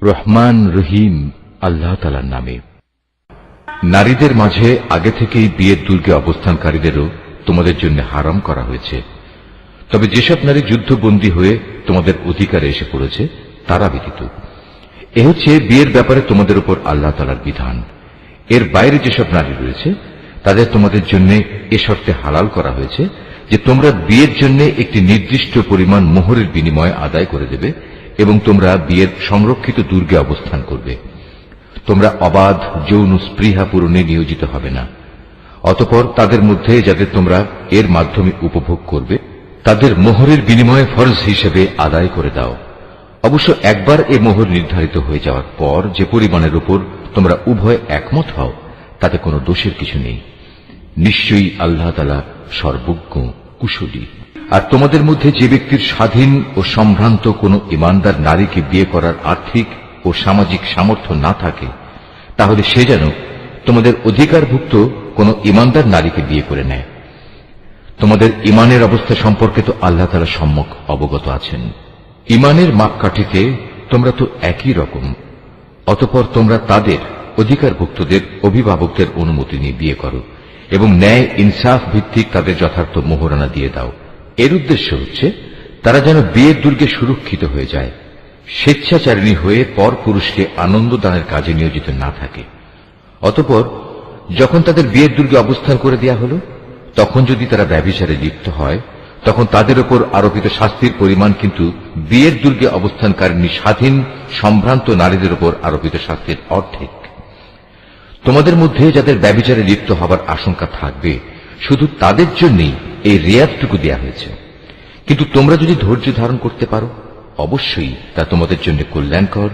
রহমান রহিম আল্লাহ তাআলার নামে। নারীদের মাঝে আগে থেকেই বিয়ের দুর্গে অবস্থানকারীদেরও তোমাদের জন্য হারাম করা হয়েছে, তবে যেসব নারী যুদ্ধবন্দী হয়ে তোমাদের অধিকারে এসে পড়েছে তারা ব্যতীত। এ হচ্ছে বিয়ের ব্যাপারে তোমাদের উপর আল্লাহ তাআলার বিধান। এর বাইরে যেসব নারী রয়েছে তাদের তোমাদের জন্য এ শর্তে হালাল করা হয়েছে যে তোমরা বিয়ের জন্য একটি নির্দিষ্ট পরিমাণ মোহরের বিনিময়ে আদায় করে দেবে এবং তোমরা বিয়ের সংরক্ষিত দুর্গে অবস্থান করবে। তোমরা অবাধ যৌন স্পৃহা পূরণে নিয়োজিত হবে না। অতঃপর তাদের মধ্যে যাদের তোমরা এর মাধ্যমে উপভোগ করবে তাদের মোহরের বিনিময়ে ফরজ হিসেবে আদায় করে দাও। অবশ্য একবার এ মোহর নির্ধারিত হয়ে যাওয়ার পর যে পরিমাণের উপর তোমরা উভয় একমত হও তাতে কোনো দোষের কিছু নেই। নিশ্চয়ই আল্লাহ তাআলা সর্বজ্ঞ কুশলী। আর তোমাদের মধ্যে যে ব্যক্তির স্বাধীন ও সম্ভ্রান্ত কোনো ঈমানদার নারীকে বিয়ে করার আর্থিক ও সামাজিক সামর্থ্য না থাকে তাহলে সে যেন তোমাদের অধিকারভুক্ত কোনো ঈমানদার নারীকে বিয়ে করে নেয়। তোমাদের ঈমানের অবস্থা সম্পর্কে তো আল্লাহ তাআলা সম্যক অবগত আছেন। ঈমানের মাপকাঠিতে তোমরা তো একই রকম। অতঃপর তোমরা তাদের অধিকারভুক্তদের অভিভাবকদের অনুমতি নিয়ে বিয়ে করো এবং ন্যায় ইনসাফ ভিত্তিক তাদের যথার্থ মোহরানা দিয়ে দাও। এর উদ্দেশ্য হচ্ছে তারা যেন বিয়ের দুর্গে সুরক্ষিত হয়ে যায়, স্বেচ্ছাচারিণী হয়ে পর পুরুষকে আনন্দ দানের কাজে নিয়োজিত না থাকে। অতঃপর যখন তাদের বিয়ের দুর্গে অবস্থান করে দেয়া হল তখন যদি তারা ব্যভিচারে লিপ্ত হয় তখন তাদের উপর আরোপিত শাস্তির পরিমাণ কিন্তু বিয়ের দুর্গে অবস্থানকারিণী স্বাধীন সম্ভ্রান্ত নারীদের উপর আরোপিত শাস্তির অর্ধেক। তোমাদের মধ্যে যাদের ব্যভিচারে লিপ্ত হবার আশঙ্কা থাকবে শুধু তাদের জন্যই এই রেয়াতটুকু দেয়া হয়েছে। কিন্তু তোমরা যদি ধৈর্য ধারণ করতে পারো অবশ্যই তা তোমাদের জন্য কল্যাণকর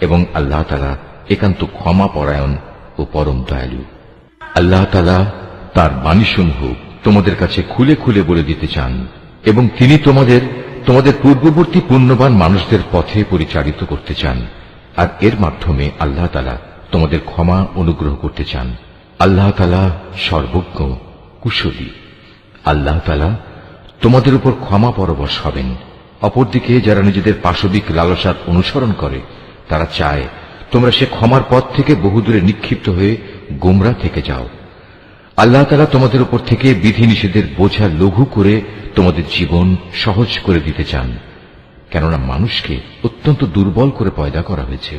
এবং আল্লাহ তাআলা একান্ত ক্ষমা পরায়ণ ও পরম দয়ালু। আল্লাহ তাআলা তার বাণীসমূহ তোমাদের কাছে খুলে খুলে বলে দিতে চান এবং তিনি তোমাদের পূর্ববর্তী পুণ্যবান মানুষদের পথে পরিচালিত করতে চান, আর এর মাধ্যমে আল্লাহ তাআলা তোমাদের ক্ষমা অনুগ্রহ করতে চান। আল্লাহ তাআলা সর্বজ্ঞ কুশলী। আল্লাহ তাআলা তোমাদের উপর ক্ষমা পরবশ হবেন। অপরদিকে যারা নিজেদের পাশবিক লালসার অনুসরণ করে তারা চায় তোমরা সে ক্ষমার পথ থেকে বহুদূরে নিক্ষিপ্ত হয়ে গোমরা থেকে যাও। আল্লাহ তাআলা তোমাদের উপর থেকে বিধিনিষেধের বোঝা লঘু করে তোমাদের জীবন সহজ করে দিতে চান, কেননা মানুষকে অত্যন্ত দুর্বল করে পয়দা করা হয়েছে।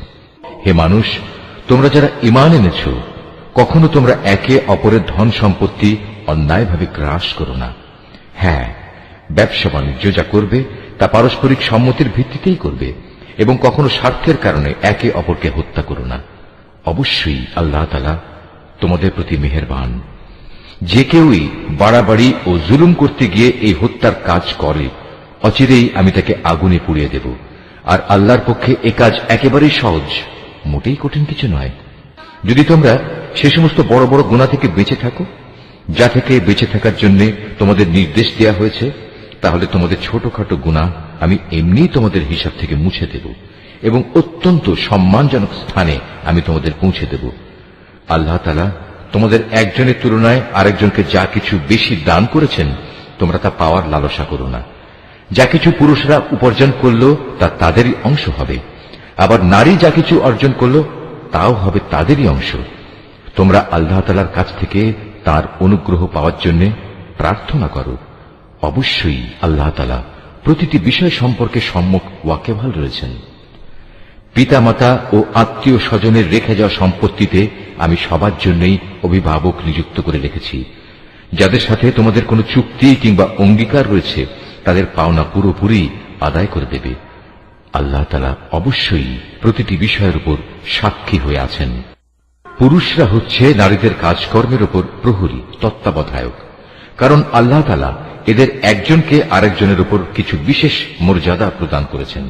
হে মানুষ, তোমরা যারা ঈমান এনেছ কখনো তোমরা একে অপরের ধন সম্পত্তি অন্যায়ভাবে গ্রাস করো না। হ্যাঁ, ব্যবসা বাণিজ্য যা করবে তা পারস্পরিক সম্মতির ভিত্তিতেই করবে এবং কখনো স্বার্থের কারণে একে অপরকে হত্যা করো না। অবশ্যই আল্লাহ তাআলা তোমাদের প্রতি মেহেরবান। যে কেউই বাড়াবাড়ি ও জুলুম করতে গিয়ে এই হত্যার কাজ করে অচিরেই আমি তাকে আগুনে পুড়িয়ে দেব। আর আল্লাহর পক্ষে এ কাজ একেবারেই সহজ, মোটেই কঠিন কিছু নয়। যদি তোমরা সে সমস্ত বড় বড় গুনাহ থেকে বেঁচে থাকো যা থেকে বেঁচে থাকার জন্য তোমাদের নির্দেশ দেয়া হয়েছে, তাহলে তোমাদের ছোটখাটো গুনাহ আমি এমনিই তোমাদের হিসাব থেকে মুছে দেব এবং অত্যন্ত সম্মানজনক স্থানে আমি তোমাদের পৌঁছে দেব। আল্লাহ তাআলা তোমাদের একজনের তুলনায় আরেকজনকে যা কিছু বেশি দান করেছেন তোমরা তা পাওয়ার লালসা করো না। যা কিছু পুরুষরা উপার্জন করল তা তাদেরই অংশ হবে, আবার নারী যা কিছু অর্জন করল তাও হবে তাদেরই অংশ। তোমরা আল্লাহ তাআলার কাছ থেকে তার অনুগ্রহ পাওয়ার জন্য প্রার্থনা করো। অবশ্যই আল্লাহ তাআলা প্রতিটি বিষয় সম্পর্কে সম্যক ওয়াকিবহাল রয়েছেন। পিতামাতা ও আত্মীয় স্বজনের রেখে যাওয়া সম্পত্তিতে আমি সবার জন্যই অভিভাবক নিযুক্ত করে রেখেছি। যাদের সাথে তোমাদের কোনো চুক্তি কিংবা অঙ্গীকার রয়েছে তাদের পাওনা পুরোপুরি আদায় করে দেবে। আল্লাহ তাআলা অবশ্যই প্রতিটি বিষয়ের উপর সাক্ষী হয়ে আছেন। পুরুষরা হচ্ছে নারীদের কাজকর্মের উপর প্রহরী, তত্ত্বাবধায়ক, কারণ আল্লাহ তাআলা এদের একজনকে আরেকজনের উপর কিছু বিশেষ মর্যাদা প্রদান করেছেন।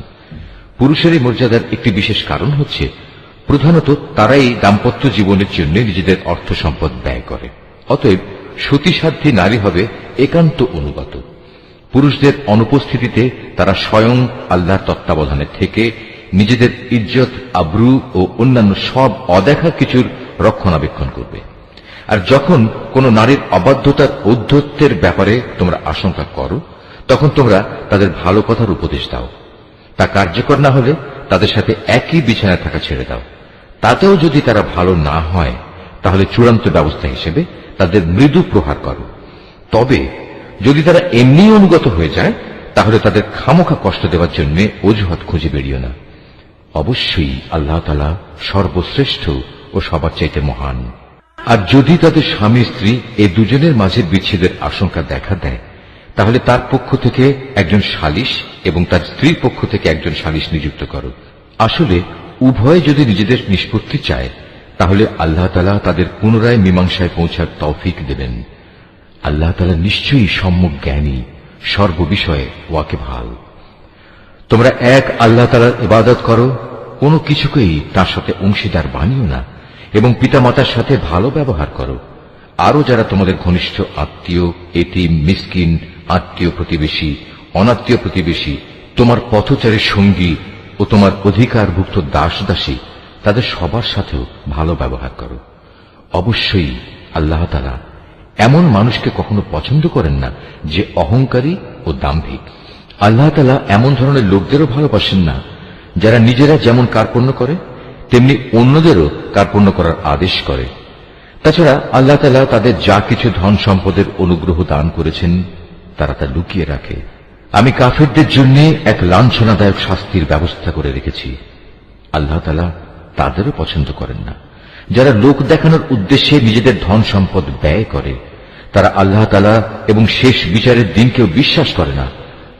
পুরুষের এই মর্যাদার একটি বিশেষ কারণ হচ্ছে প্রধানত তারাই দাম্পত্য জীবনের জন্য নিজেদের অর্থ সম্পদ ব্যয় করে। অতএব সতীসাধ্যী নারী হবে একান্ত অনুগত। পুরুষদের অনুপস্থিতিতে তারা স্বয়ং আল্লাহর তত্ত্বাবধানে থেকে নিজেদের ইজ্জত, আব্রু ও অন্যান্য সব অদেখা কিছুর রক্ষণাবেক্ষণ করবে। আর যখন কোন নারীর অবাধ্যতার ঔদ্ধত্যের ব্যাপারে তোমরা আশঙ্কা করো তখন তোমরা তাদের ভালো কথার উপদেশ দাও। তা কার্যকর না হলে তাদের সাথে একই বিছানায় থাকা ছেড়ে দাও। তাতেও যদি তারা ভালো না হয়, তাহলে চূড়ান্ত ব্যবস্থা হিসেবে তাদের মৃদু প্রহার করো। তবে যদি তারা এমনি অনুগত হয়ে যায়, তাহলে তাদের খামোখা কষ্ট দেওয়ার জন্য অজুহাত খুঁজে বেরিও না। অবশ্যই আল্লাহ তাআলা সর্বশ্রেষ্ঠ ও সবার চাইতে মহান। আর যদি তাদের স্বামী স্ত্রী এই দুজনের মাঝে বিচ্ছেদের আশঙ্কা দেখা দেয়, তাহলে তার পক্ষ থেকে একজন সালিশ এবং তার স্ত্রীর পক্ষ থেকে একজন সালিশ নিযুক্ত করো। আসলে উভয় যদি নিজেদের নিষ্পত্তি চায়, তাহলে আল্লাহ তাআলা তাদের পুনরায় মীমাংসায় পৌঁছার তৌফিক দেবেন। আল্লাহ তাআলা নিশ্চয়ই সম্যক জ্ঞানী, সর্ববিষয়ে ওয়াকিবহাল। তোমরা এক আল্লাহ তাআলার ইবাদত করো, কোনো কিছুকেই তার সাথে অংশীদার বানিও না, এবং পিতামাতার সাথে ভালো ব্যবহার করো। আরো যারা তোমাদের ঘনিষ্ঠ আত্মীয়, এতিম, মিসকিন, আত্মীয় প্রতিবেশী, অনাত্মীয় প্রতিবেশী, তোমার পথচারী সঙ্গী ও তোমার অধিকারভুক্ত দাস দাসী, তাদের সবার সাথেও ভালো ব্যবহার করো। অবশ্যই আল্লাহ তাআলা এমন মানুষকে কখনো পছন্দ করেন না যে অহংকারী ও দাম্ভিক। আল্লাহ তাআলা এমন ধরনের লোকদেরও ভালোবাসেন না যারা নিজেরা যেমন কার্পণ্য করে তেমনি অন্যদেরও কার্পণ্য করার আদেশ করে। তাছাড়া আল্লাহ তাআলা তাদের যা কিছু ধন সম্পদের অনুগ্রহ দান করেছেন, তারা তা লুকিয়ে রাখে। আমি কাফেরদের জন্য এক লাঞ্ছনাদায়ক শাস্তির ব্যবস্থা করে রেখেছি। আল্লাহ তাআলা তাদেরও পছন্দ করেন না যারা লোক দেখানোর উদ্দেশ্যে নিজেদের ধন সম্পদ ব্যয় করে। তারা আল্লাহ তাআলা এবং শেষ বিচারের দিনকেও বিশ্বাস করে না।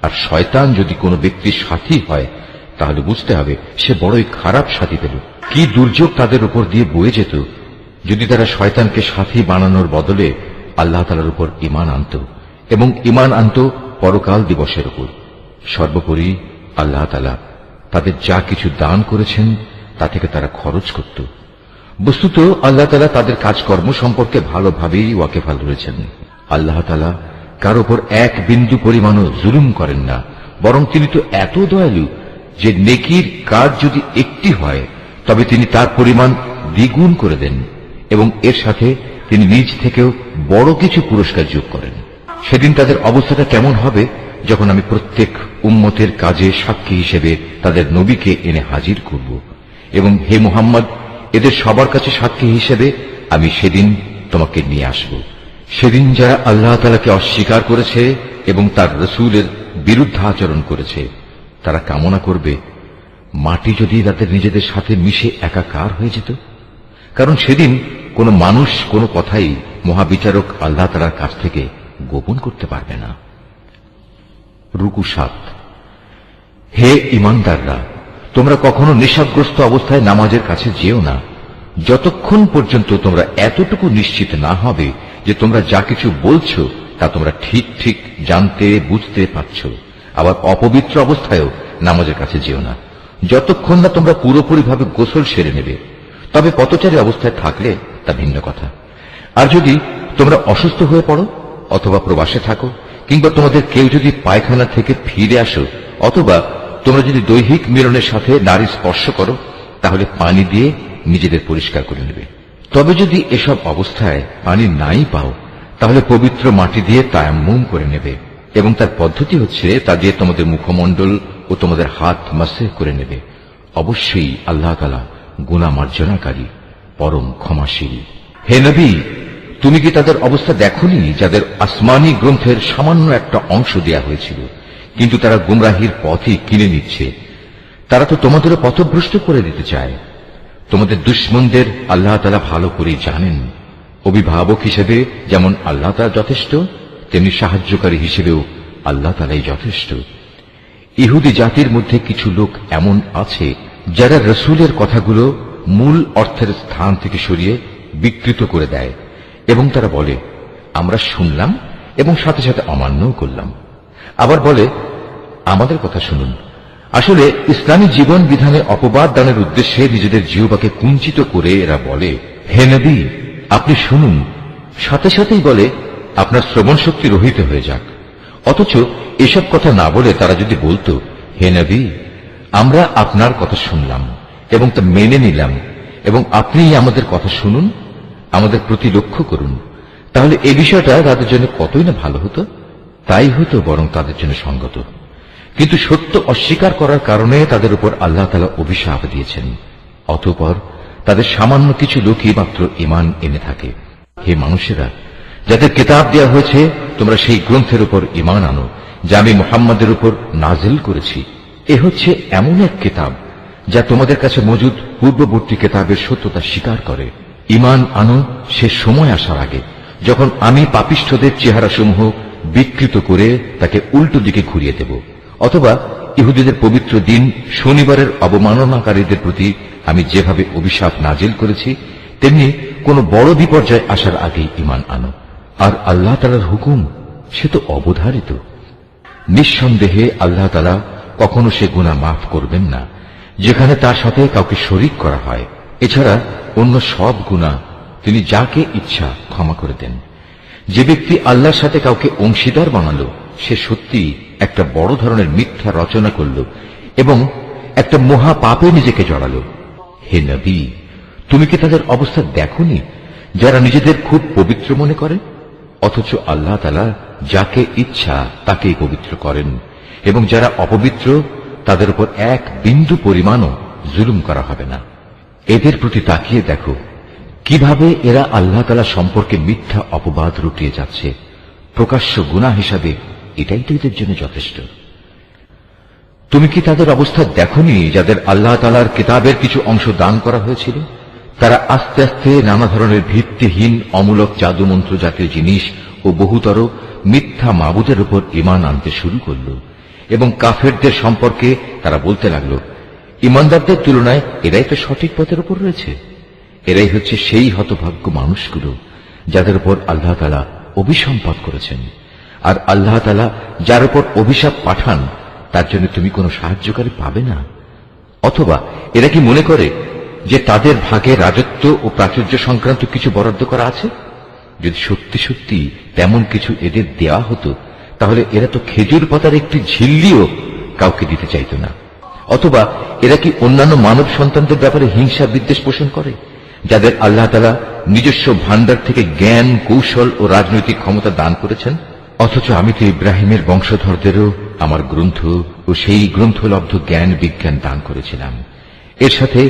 আর শয়তান যদি কোনো ব্যক্তির সাথী হয়, তাহলে বুঝতে হবে সে বড়ই খারাপ সাথী পেল। কি দুর্যোগ তাদের উপর দিয়ে বয়ে যেত যদি তারা শয়তানকে সাথী বানানোর বদলে আল্লাহ তাআলার উপর ঈমান আনত এবং ঈমান আনত পরকাল দিবসের উপর। সর্বোপরি আল্লাহ তাআলা তাদের যা কিছু দান করেছেন তা থেকে তারা খরচ করত। বস্তুত আল্লাহ তাআলা তাদের কাজকর্ম সম্পর্কে ভালোভাবেই ওয়াকিফাল রয়েছেন। আল্লাহ তাআলা কার উপর এক বিন্দু পরিমাণও জুলুম করেন না, বরং তিনি তো এত দয়ালু যে নেকির কাজ যদি একটি হয় তবে তিনি তার পরিমাণ দ্বিগুণ করে দেন এবং এর সাথে তিনি নিজ থেকেও বড় কিছু পুরস্কার যোগ করেন। সেদিন তাদের অবস্থাটা কেমন হবে যখন আমি প্রত্যেক উম্মতের কাজে সাক্ষী হিসেবে তাদের নবীকে এনে হাজির করব, এবং হে মুহাম্মদ, এদের সবার কাছে সাক্ষী হিসেবে আমি সেদিন তোমাকে নিয়ে আসব। সেদিন যারা আল্লাহ তাআলাকে অস্বীকার করেছে এবং তার রাসূলের বিরুদ্ধাচরণ করেছে, তারা কামনা করবে মাটি যদি তাদের নিজেদের সাথে মিশে একাকার হয়ে যেত। কারণ সেদিন কোনো মানুষ কোনো কথাই মহাবিচারক আল্লাহ তাআলার কাছ থেকে গোপন করতে পারবে না। রুকু 7। হে ঈমানদাররা, তোমরা কখনো নেশাগ্রস্ত অবস্থায় নামাজের কাছে যেও না, যতক্ষণ পর্যন্ত তোমরা এতটুকু নিশ্চিত না হবে যে তোমরা যা কিছু বলছো তা তোমরা ঠিক ঠিক জানতে বুঝতে পারছ। আবার অপবিত্র অবস্থায়ও নামাজের কাছে যেও না, যতক্ষণ না তোমরা পুরোপুরিভাবে গোসল সেরে নেবে। তবে পথচারী অবস্থায় থাকলে তা ভিন্ন কথা। আর যদি তোমরা অসুস্থ হয়ে পড়ো অথবা প্রবাসে থাকো, কিংবা তোমাদের কেউ যদি পায়খানা থেকে ফিরে আসো, অথবা তোমরা যদি দৈহিক মিলনের সাথে নারী স্পর্শ করো, তাহলে পানি দিয়ে নিজেদের পরিষ্কার করে নেবে। তবে যদি এসব অবস্থায় পানি নাই পাও, তাহলে পবিত্র মাটি দিয়ে তায়াম্মুম করে নেবে, এবং তার পদ্ধতি হচ্ছে তা দিয়ে তোমাদের মুখমণ্ডল ও তোমাদের হাত মাসেহ করে নেবে। অবশ্যই আল্লাহ তাআলা গুনাহ মার্জনাকারী, পরম ক্ষমাশীল। হে নবী, তুমি কি তাদের অবস্থা দেখোনি যাদের আসমানি গ্রন্থের সামান্য একটা অংশ দেয়া হয়েছিল, কিন্তু তারা গুমরাহির পথই কিনে নিচ্ছে। তারা তো তোমাদেরও পথভ্রষ্ট করে দিতে চায়। তোমাদের দুশমনদের আল্লাহ তাআলা ভালো করে জানেন। অভিভাবক হিসেবে যেমন আল্লাহ তাআলা যথেষ্ট, তেমনি সাহায্যকারী হিসেবেও আল্লাহ তাআলাই যথেষ্ট। ইহুদি জাতির মধ্যে কিছু লোক এমন আছে যারা রাসূলের কথাগুলো মূল অর্থের স্থান থেকে সরিয়ে বিকৃত করে দেয়, এবং তারা বলে আমরা শুনলাম এবং সাথে সাথে অমান্যও করলাম। আবার বলে আমাদের কথা শুনুন। আসলে ইসলামী জীবন বিধানে অপবাদ দানের উদ্দেশ্যে নিজেদের জিহ্বাকে কুঞ্চিত করে এরা বলে হে নবী, আপনি শুনুন। সাথে সাথেই বলে আপনার শ্রবণ শক্তি রহিত হয়ে যাক। অথচ এসব কথা না বলে তারা যদি বলতো হে নবী, আমরা আপনার কথা শুনলাম এবং তা মেনে নিলাম, এবং আপনি আমাদের কথা শুনুন, আমাদের প্রতি লক্ষ্য করুন, তাহলে এই বিষয়টা তাদের জন্য কতই না ভালো হতো। তাই হতো বরং তাদের জন্য সঙ্গত। কিন্তু সত্য অস্বীকার করার কারণে তাদের উপর আল্লাহ তাআলা অভিশাপ দিয়েছেন। অতঃপর তাদের সামান্য কিছু লোকই মাত্র ঈমান এনে থাকে। হে মানুষেরা, যাদের কিতাব দেওয়া হয়েছে, তোমরা সেই গ্রন্থের উপর ঈমান আনো যা আমি মুহাম্মাদের উপর নাজিল করেছি। এ হচ্ছে এমন এক কিতাব যা তোমাদের কাছে মজুদ পূর্ববর্তী কিতাবের সত্যতা স্বীকার করে। ঈমান আনো সে সময় আসার আগে, যখন আমি পাপিষ্ঠদের চেহারাসমূহ বিকৃত করে তাকে উল্টো দিকে ঘুরিয়ে দেব, অথবা ইহুদিদের পবিত্র দিন শনিবারের অবমাননাকারীদের প্রতি আমি যেভাবে অভিশাপ নাজিল করেছি, তেমনি কোন বড় বিপর্যয় আসার আগেই ঈমান আনো। আর আল্লাহ তাআলার হুকুম সে তো অবধারিত। নিঃসন্দেহে আল্লাহ তাআলা কখনো সে গুনাহ মাফ করবেন না যেখানে তার সাথে কাউকে শরীক করা হয়। এছাড়া অন্য সব গুনাহ তিনি যাকে ইচ্ছা ক্ষমা করে দেন। যে ব্যক্তি আল্লাহর সাথে কাউকে অংশীদার বানালো, সে সত্যি একটা বড় ধরনের মিথ্যা রচনা করল এবং একটা মহা পাপে নিজেকে জড়ালো। হে নবী, তুমি কি তাদের অবস্থা দেখোনি যারা নিজেদের খুব পবিত্র মনে করে, অথচ আল্লাহ তাআলা যাকে ইচ্ছা তাকেই পবিত্র করেন, এবং যারা অপবিত্র তাদের উপর এক বিন্দু পরিমাণও জুলুম করা হবে না। এদের প্রতি তাকিয়ে দেখো কিভাবে এরা আল্লাহ তাআলা সম্পর্কে মিথ্যা অপবাদ রটিয়ে যাচ্ছে। প্রকাশ্য গুনাহ হিসাবে এটাই তো এদের জন্য যথেষ্ট। তুমি কি তাদের অবস্থা দেখোনি যাদের আল্লাহ তাআলার কিতাবের কিছু অংশ দান করা হয়েছিল? তারা আস্তে আস্তে নানা ধরনের ভিত্তিহীন অমূলক জাদুমন্ত্র জাতীয় জিনিস ও বহুতর মিথ্যা মাবুদের উপর ঈমান আনতে শুরু করল, এবং কাফেরদের সম্পর্কে তারা বলতে লাগল, ঈমানদারদের তুলনায় এরাই তো সঠিক পথের উপর রয়েছে। এরাই হচ্ছে সেই হতভাগ্য মানুষগুলো যাদের উপর আল্লাহ তাআলা অভিসম্পাত করেছেন। আর আল্লাহ তাআলা যার উপর অভিশাপ পাঠান তার জন্য তুমি কোনো সাহায্যকারী পাবে না। অথবা এরা কি মনে করে যে তাদের ভাগে রাজত্ব ও প্রাচুর্য সংক্রান্ত কিছু বরাদ্দ করা আছে? যদি সত্যি সত্যি তেমন কিছু এদের দেওয়া হতো, তাহলে এরা তো খেজুর পাতার একটি ঝিল্লিও কাউকে দিতে চাইত না। অথবা এরা কি অন্যান্য মানব সন্তানদের ব্যাপারে হিংসা বিদ্বেষ পোষণ করে, যাদের আল্লাহ তাআলা নিজস্ব ভান্ডার থেকে জ্ঞান, কৌশল ও রাজনৈতিক ক্ষমতা দান করেছেন? অথচ আমি তো ইব্রাহিমের বংশধরদেরও আমার গ্রন্থ ও সেই গ্রন্থলব্ধ জ্ঞান বিজ্ঞান দান করেছিলাম। এর সাথে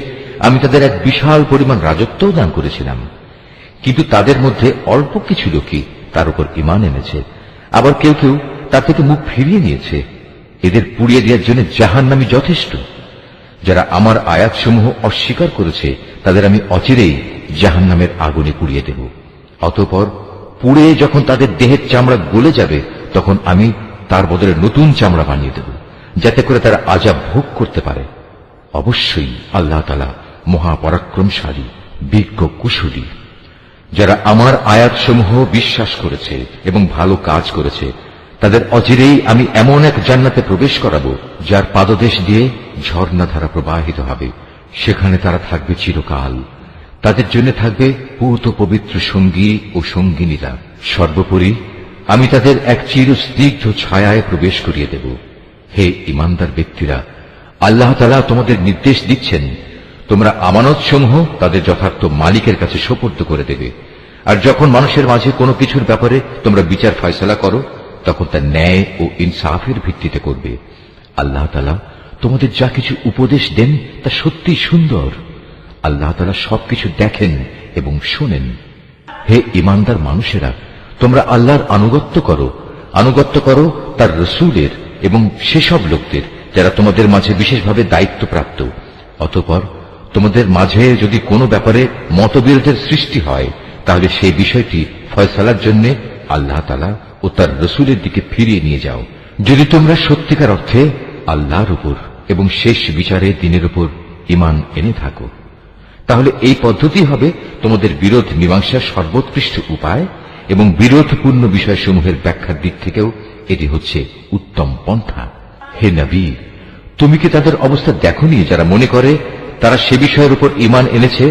আমি তাদের এক বিশাল পরিমাণ রাজত্বও দান করেছিলাম। কিন্তু তাদের মধ্যে অল্প কিছু লোকই তার উপর ঈমান এনেছে, আবার কেউ কেউ তার থেকে মুখ ফিরিয়ে নিয়েছে। এদের পুড়িয়ে দেওয়ার জন্য জাহান্নামী যথেষ্ট। যারা আমার আয়াতসমূহ অস্বীকার করেছে তাদের আমি অচিরেই জাহান্নামের আগুনে পুড়িয়ে দেব। অতঃপর পুড়ে যখন তাদের দেহের চামড়া গলে যাবে, তখন আমি তার বদলে নতুন চামড়া বানিয়ে দেব, যাতে করে তারা আযাব ভোগ করতে পারে। অবশ্যই আল্লাহ তাআলা মহাপরাক্রমশালী, বিজ্ঞ, কুশলী। যারা আমার আয়াতসমূহ বিশ্বাস করেছে এবং ভালো কাজ করেছে, তাদের অচিরেই আমি এমন এক জান্নাতে প্রবেশ করাবো যার পাদদেশ দিয়ে ঝর্ণাধারা প্রবাহিত হবে। সেখানে তারা থাকবে চিরকাল। তাদের জন্য থাকবে পূত পবিত্র সঙ্গী ও সঙ্গিনীরা। সর্বোপরি আমি তাদের এক চিরস্নিগ্ধ ছায়ায় প্রবেশ করিয়ে দেব। হে ঈমানদার ব্যক্তিরা, আল্লাহ তাআলা তোমাদের নির্দেশ দিচ্ছেন, তোমরা আমানতসমূহ তাদের যথার্থ মালিকের কাছে সোপর্দ করে দেবে। আর যখন মানুষের মাঝে কোনো কিছুর ব্যাপারে তোমরা বিচার ফয়সালা করো, তখন তা ন্যায় ও ইনসাফের ভিত্তিতে করবে। আল্লাহ তাআলা তোমাদের যা কিছু উপদেশ দেন তা সত্যি সুন্দর। আল্লাহ তাআলা সবকিছু দেখেন এবং শোনেন। হে ঈমানদার মানুষেরা, তোমরা আল্লাহর আনুগত্য করো তার রাসূলের এবং সেসব লোকদের যারা তোমাদের মাঝে বিশেষভাবে দায়িত্বপ্রাপ্ত। অতঃপর তোমাদের মাঝে যদি কোনো ব্যাপারে মতবিরোধের সৃষ্টি হয়, তাহলে সেই বিষয়টি ফয়সালার জন্য আল্লাহ তাআলা ও তার রাসূলের দিকে ফিরিয়ে নিয়ে যাও। যদি তোমরা সত্যিকার অর্থে আল্লাহর উপর এবং শেষ বিচারে দিনের উপর ঈমান এনে থাকো, তাহলে এই পদ্ধতি হবে তোমাদের বিরোধ মীমাংসার সর্বোৎকৃষ্ট উপায়, এবং বিরোধপূর্ণ বিষয়সমূহের ব্যাখ্যার দিক থেকেও এটি হচ্ছে উত্তম পন্থা। হে নবী, তুমি কি তাদের অবস্থা দেখোনি যারা মনে করে তারা সে বিষয়ের উপর ঈমান এনেছে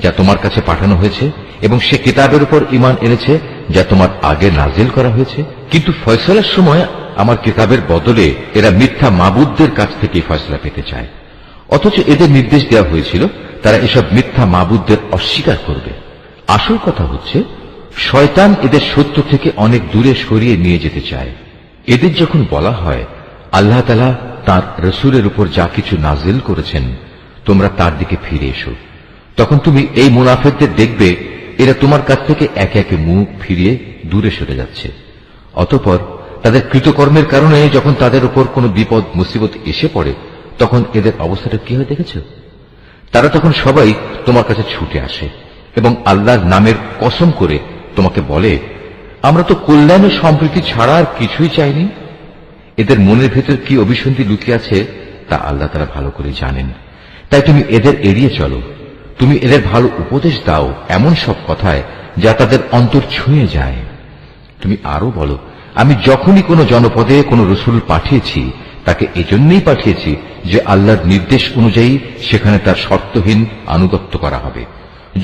যা তোমার কাছে পাঠানো হয়েছে, এবং সে কিতাবের উপর ঈমান এনেছে যা তোমার আগে নাজিল করা হয়েছে, কিন্তু ফয়সালার সময় আমার কিতাবের বদলে এরা মিথ্যা মাবুদদের কাছ থেকে ফয়সালা পেতে চায়। অথচ এদের নির্দেশ দেওয়া হয়েছিল তারা এসব মিথ্যা মাবুদদের অস্বীকার করবে। আসল কথা হচ্ছে, শয়তান এদের সত্য থেকে অনেক দূরে সরিয়ে নিয়ে যেতে চায়। এদের যখন বলা হয় আল্লাহ তাআলা তাঁর রসুলের উপর যা কিছু নাজিল করেছেন তোমরা তার দিকে ফিরে এসো। তখন তুমি এই মুনাফিকদের দেখবে এরা তোমার কাছ থেকে একে একে মুখ ফিরিয়ে দূরে সরে যাচ্ছে। অতঃপর তাদের কৃতকর্মের কারণে যখন তাদের উপর কোনো বিপদ মুসিবত এসে পড়ে তখন এদের অবস্থাটা কি হয় দেখেছ? তারা তখন সবাই তোমার কাছে ছুটে আসে এবং আল্লাহর নামের কসম করে তোমাকে বলে, আমরা তো কল্যাণ ও সম্প্রীতি ছাড়া আর কিছুই চাইনি। এদের মনের ভেতর কি অভিসন্ধি লুকিয়ে আছে তা আল্লাহ তাআলা ভালো করে জানেন। তাই তুমি এদের এড়িয়ে চলো। তুমি এদের ভালো উপদেশ দাও এমন সব কথায় যা তাদের অন্তর ছুঁয়ে যায়। তুমি আরো বলো, আমি যখনই কোনো জনপদে কোনো রসুল পাঠিয়েছি তাকে এজন্যই পাঠিয়েছি যে আল্লাহর নির্দেশ অনুযায়ী সেখানে তার শর্তহীন আনুগত্য করা হবে।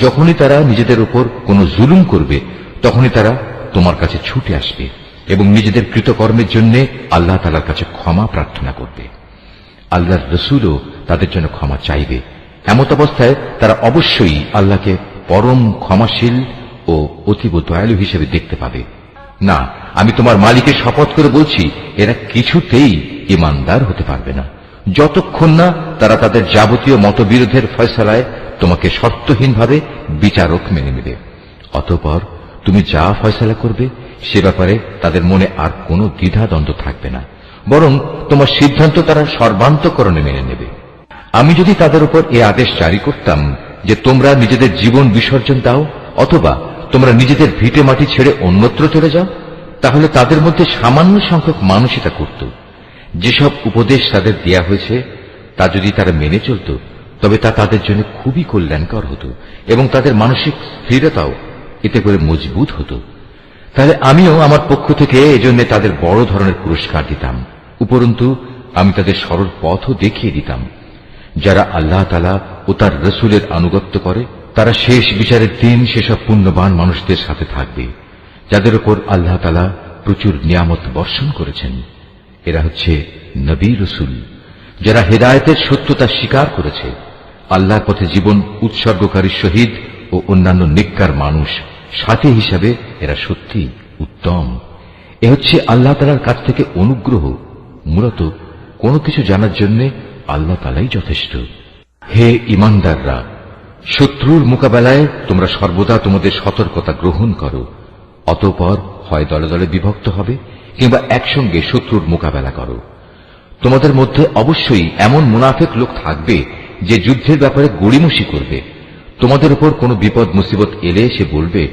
যখনই তারা নিজেদের উপর কোনো জুলুম করবে তখনই তারা তোমার কাছে ছুটে আসবে এবং নিজেদের কৃতকর্মের জন্য আল্লাহ তাআলার কাছে ক্ষমা প্রার্থনা করবে। আল্লাহর রসুলও তাদের জন্য ক্ষমা চাইবে। এমত অবস্থায় তারা অবশ্যই আল্লাহকে পরম ক্ষমাশীল ও অতীব দয়ালু হিসেবে দেখতে পাবে। না, আমি তোমার মালিকের শপথ করে বলছি, এরা কিছুতেই ঈমানদার হতে পারবে না যতক্ষণ না তারা তাদের যাবতীয় মতবিরোধের ফয়সালায় তোমাকে শর্তহীনভাবে বিচারক মেনে নেবে। অতঃপর তুমি যা ফয়সালা করবে সে ব্যাপারে তাদের মনে আর কোনো দ্বিধাদ্বন্দ্ব থাকবে না, বরং তোমার সিদ্ধান্ত তারা সর্বান্তঃকরণে মেনে নেবে। আমি যদি তাদের উপর এ আদেশ জারি করতাম যে তোমরা নিজেদের জীবন বিসর্জন দাও অথবা তোমরা নিজেদের ভিটে মাটি ছেড়ে অন্যত্র চলে যাও, তাহলে তাদের মধ্যে সামান্য সংখ্যক মানুষই তা করত। যেসব উপদেশ তাদের দেয়া হয়েছে তা যদি তারা মেনে চলত তবে তা তাদের জন্য খুবই কল্যাণকর হতো এবং তাদের মানসিক স্থিরতাও এতে করে মজবুত হতো। তাহলে আমিও আমার পক্ষ থেকে এজন্য তাদের বড় ধরনের পুরস্কার দিতাম। উপরন্তু আমি তাদের সরল পথও দেখিয়ে দিতাম। যারা আল্লাহ তাআলা ও তার রসুলের আনুগত্য করে তারা শেষ বিচারের দিন সেসব পুণ্যবান মানুষদের সাথে থাকবে যাদের উপর আল্লাহ তাআলা প্রচুর নিয়ামত বর্ষণ করেছেন। এরা হচ্ছে নবী রসুল যারা হেদায়েতের সত্যতা স্বীকার করেছে, আল্লাহর পথে জীবন উৎসর্গকারী শহীদ ও অন্যান্য নেককার মানুষ সাথী হিসাবে এরা সত্যি উত্তম। এ হচ্ছে আল্লাহ তাআলার কাছ থেকে অনুগ্রহ। মূলত কোনো কিছু জানার জন্য আল্লাহ তাআলাই যথেষ্ট। হে ঈমানদাররা, শত্রুর মোকাবেলায় তোমরা সর্বদা তোমাদের সতর্কতা গ্রহণ করো। অতঃপর হয় দলে দলে বিভক্ত হবে কিংবা একসঙ্গে শত্রুর মোকাবেলা করো। তোমাদের মধ্যে অবশ্যই এমন মুনাফিক লোক থাকবে যে যুদ্ধের ব্যাপারে গড়িমসি করবে। তোমাদের উপর কোনো বিপদ মুসিবত এলে সে বলবে,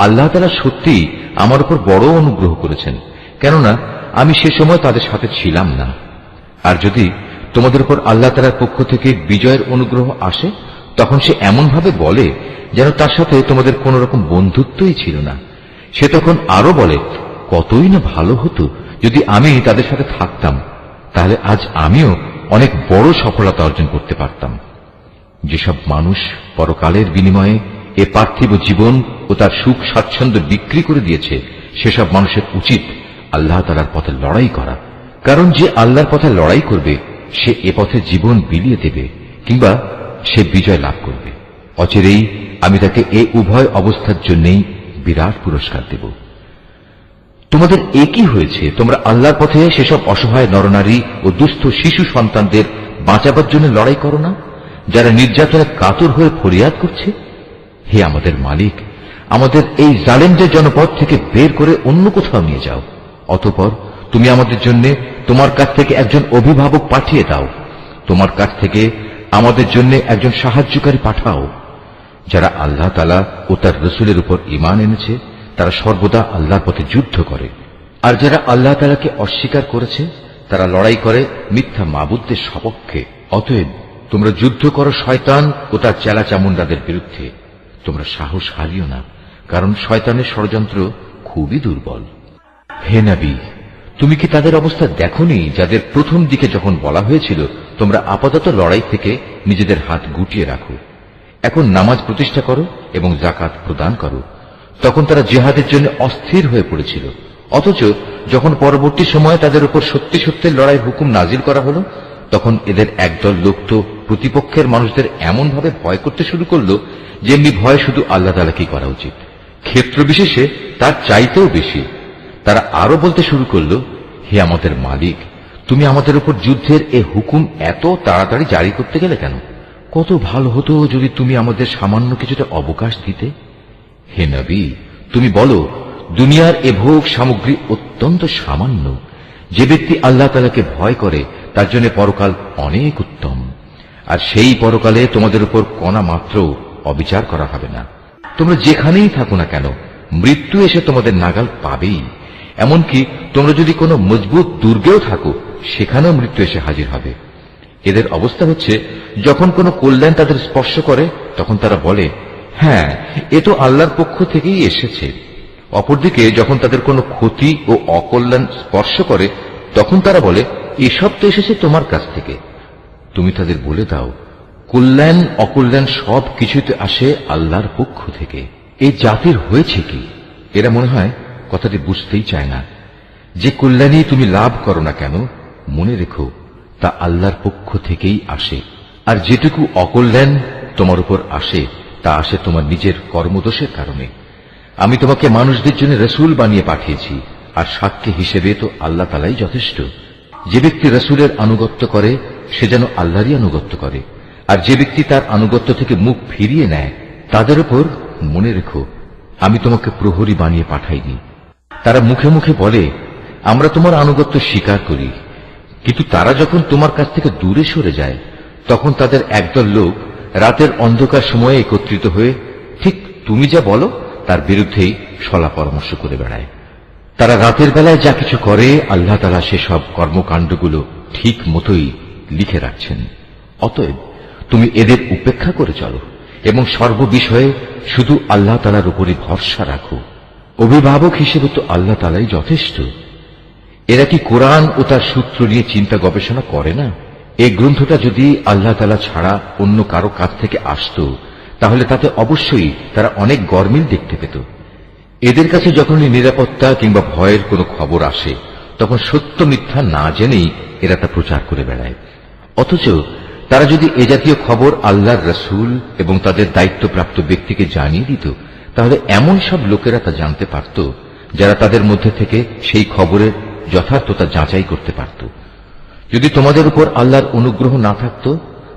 আল্লাহ তাআলা সত্যিই আমার উপর বড় অনুগ্রহ করেছেন, কেননা আমি সে সময় তাদের সাথে ছিলাম না। আর যদি তোমাদের উপর আল্লাহ তাআলার পক্ষ থেকে বিজয়ের অনুগ্রহ আসে তখন সে এমন ভাবে বলে যেন তার সাথে তোমাদের কোন রকম বন্ধুত্বই ছিল না। সে তখন আরো বলে, কতই না ভালো হতো যদি আমি তাদের সাথে থাকতাম, তাহলে আজ আমিও অনেক বড় সফলতা অর্জন করতে পারতাম। যেসব মানুষ পরকালের বিনিময়ে এ পার্থিব জীবন ও তার সুখ স্বাচ্ছন্দ্য বিক্রি করে দিয়েছে সেসব মানুষের উচিত আল্লাহ তাআলার পথে লড়াই করা। কারণ যে আল্লাহর পথে লড়াই করবে সে এ পথে জীবন বিলিয়ে দেবে কিংবা সে বিজয় লাভ করবে। অচিরেই আমি তাকে এ উভয় অবস্থার জন্যই বিরাট পুরস্কার দেব। তোমাদের একই হয়েছে, তোমরা আল্লাহর পথে সেসব অসহায় নরনারী ও দুস্থ শিশু সন্তানদের বাঁচাবার জন্য লড়াই করো না যারা নির্যাতনে কাতর হয়ে ফরিয়াদ করছে। হে আমাদের মালিক, আমাদের এই জালেমদের জনপদ থেকে বের করে অন্য কোথাও নিয়ে যাও। অতঃপর তুমি আমাদের জন্য তোমার কাছ থেকে একজন অভিভাবক পাঠিয়ে দাও। তোমার কাছ থেকে আমাদের জন্য একজন সাহায্যকারী পাঠাও। যারা আল্লাহ তাআলা ও তার রসুলের উপর ঈমান এনেছে তারা সর্বদা আল্লাহর পথে যুদ্ধ করে, আর যারা আল্লাহ তাআলাকে অস্বীকার করেছে তারা লড়াই করে মিথ্যা মাবুদদের সপক্ষে। অতএব তোমরা যুদ্ধ করো শয়তান ও তার চেলা চামুন্ডাদের বিরুদ্ধে। তোমরা সাহস হারিও না, কারণ শয়তানের ষড়যন্ত্র খুবই দুর্বল। হে নবী, তুমি কি তাদের অবস্থা দেখোনি যাদের প্রথম দিকে যখন বলা হয়েছিল তোমরা আপাতত লড়াই থেকে নিজেদের হাত গুটিয়ে রাখো, এখন নামাজ প্রতিষ্ঠা করো এবং যাকাত প্রদান করো। তখন তারা জিহাদের জন্য অস্থির হয়ে পড়েছিল, অথচ যখন পরবর্তী সময়ে তাদের উপর সত্যি সত্যি লড়াইয়ের হুকুম নাজিল করা হলো তখন এদের একদল লোক তো প্রতিপক্ষের মানুষদের এমন ভাবে ভয় করতে শুরু করলো যেমনি ভয় শুধু আল্লাহ তাআলাকেই করা উচিত, ক্ষেত্র বিশেষে তার চাইতেও বেশি। তারা আরো বলতে শুরু করলো, হে আমাদের মালিক, তুমি আমাদের উপর যুদ্ধের এ হুকুম এত তাড়াতাড়ি জারি করতে গেলে কেন? কত ভালো হতো যদি তুমি আমাদের সামান্য কিছুটা অবকাশ দিতে। হে নবী, তুমি বলো, দুনিয়ার এ ভোগ সামগ্রী অত্যন্ত সামান্য। যে ব্যক্তি আল্লাহ তাআলাকে ভয় করে তার জন্য পরকাল অনেক উত্তম, আর সেই পরকালে তোমাদের উপর কণা মাত্র অবিচার করা হবে না। তোমরা যেখানেই থাকো না কেন, মৃত্যু এসে তোমাদের নাগাল পাবেই। এমনকি তোমরা যদি কোনো মজবুত দুর্গেও থাকো, সেখানেও মৃত্যু এসে হাজির হবে। এদের অবস্থা হচ্ছে, যখন কোনো কল্যাণ তাদের স্পর্শ করে তখন তারা বলে, হ্যাঁ, এ তো আল্লাহর পক্ষ থেকেই এসেছে। অপরদিকে যখন তাদের কোনো ক্ষতি ও অকল্যাণ স্পর্শ করে তখন তারা বলে, এসব তো এসেছে তোমার কাছ থেকে। তুমি তাদের বলে দাও, কল্যাণ অকল্যাণ সব কিছুতে আসে আল্লাহর পক্ষ থেকে। এই জাতির হয়েছে কি? এরা মনে হয় কথাটি বুঝতেই চায় না। যে কল্যাণই তুমি লাভ করো না কেন, মনে রেখো তা আল্লাহর পক্ষ থেকেই আসে। আর যেটুকু অকল্যাণ তোমার উপর আসে তা আসে তোমার নিজের কর্মদোষের কারণে। আমি তোমাকে মানুষদের জন্য রসুল বানিয়ে পাঠিয়েছি, আর সাক্ষী হিসেবে তো আল্লাহ তাআলাই যথেষ্ট। যে ব্যক্তি রসুলের আনুগত্য করে সে যেন আল্লাহরই আনুগত্য করে, আর যে ব্যক্তি তার আনুগত্য থেকে মুখ ফিরিয়ে নেয় তাদের উপর মনে রেখো আমি তোমাকে প্রহরী বানিয়ে পাঠাইনি। তারা মুখে মুখে বলে, আমরা তোমার আনুগত্য স্বীকার করি, কিন্তু তারা যখন তোমার কাছ থেকে দূরে সরে যায় তখন তাদের একদল লোক রাতের অন্ধকার সময়ে একত্রিত হয়ে ঠিক তুমি যা বলো তার বিরুদ্ধেই সলা পরামর্শ করে বেড়ায়। তারা রাতের বেলায় যা কিছু করে আল্লাহ তাআলা সেসব কর্মকাণ্ডগুলো ঠিক মতোই লিখে রাখছেন। অতএব তুমি এদের উপেক্ষা করে চলো এবং সর্ববিষয়ে শুধু আল্লাহ তাআলার উপরই ভরসা রাখো। অভিভাবক হিসেবে তো আল্লাহ তাআলাই যথেষ্ট। এরা কি কোরআন ও তার সূত্র নিয়ে চিন্তা গবেষণা করে না? এই গ্রন্থটা যদি আল্লাহ তাআলা ছাড়া অন্য কারো কাছ থেকে আসত তাহলে তাতে অবশ্যই তারা অনেক গরমিল দেখতে পেত। এদের কাছে যখনই নিরাপত্তা কিংবা ভয়ের কোনো খবর আসে তখন সত্য মিথ্যা না জেনেই এরা তা প্রচার করে বেড়ায়। অথচ তারা যদি এ জাতীয় খবর আল্লাহর রসুল এবং তাদের দায়িত্বপ্রাপ্ত ব্যক্তিকে জানিয়ে দিত তাহলে এমন সব লোকেরা তা জানতে পারত যারা তাদের মধ্যে থেকে সেই খবরের যথার্থতা যাচাই করতে পারত। যদি তোমাদের উপর আল্লাহর অনুগ্রহ না থাকত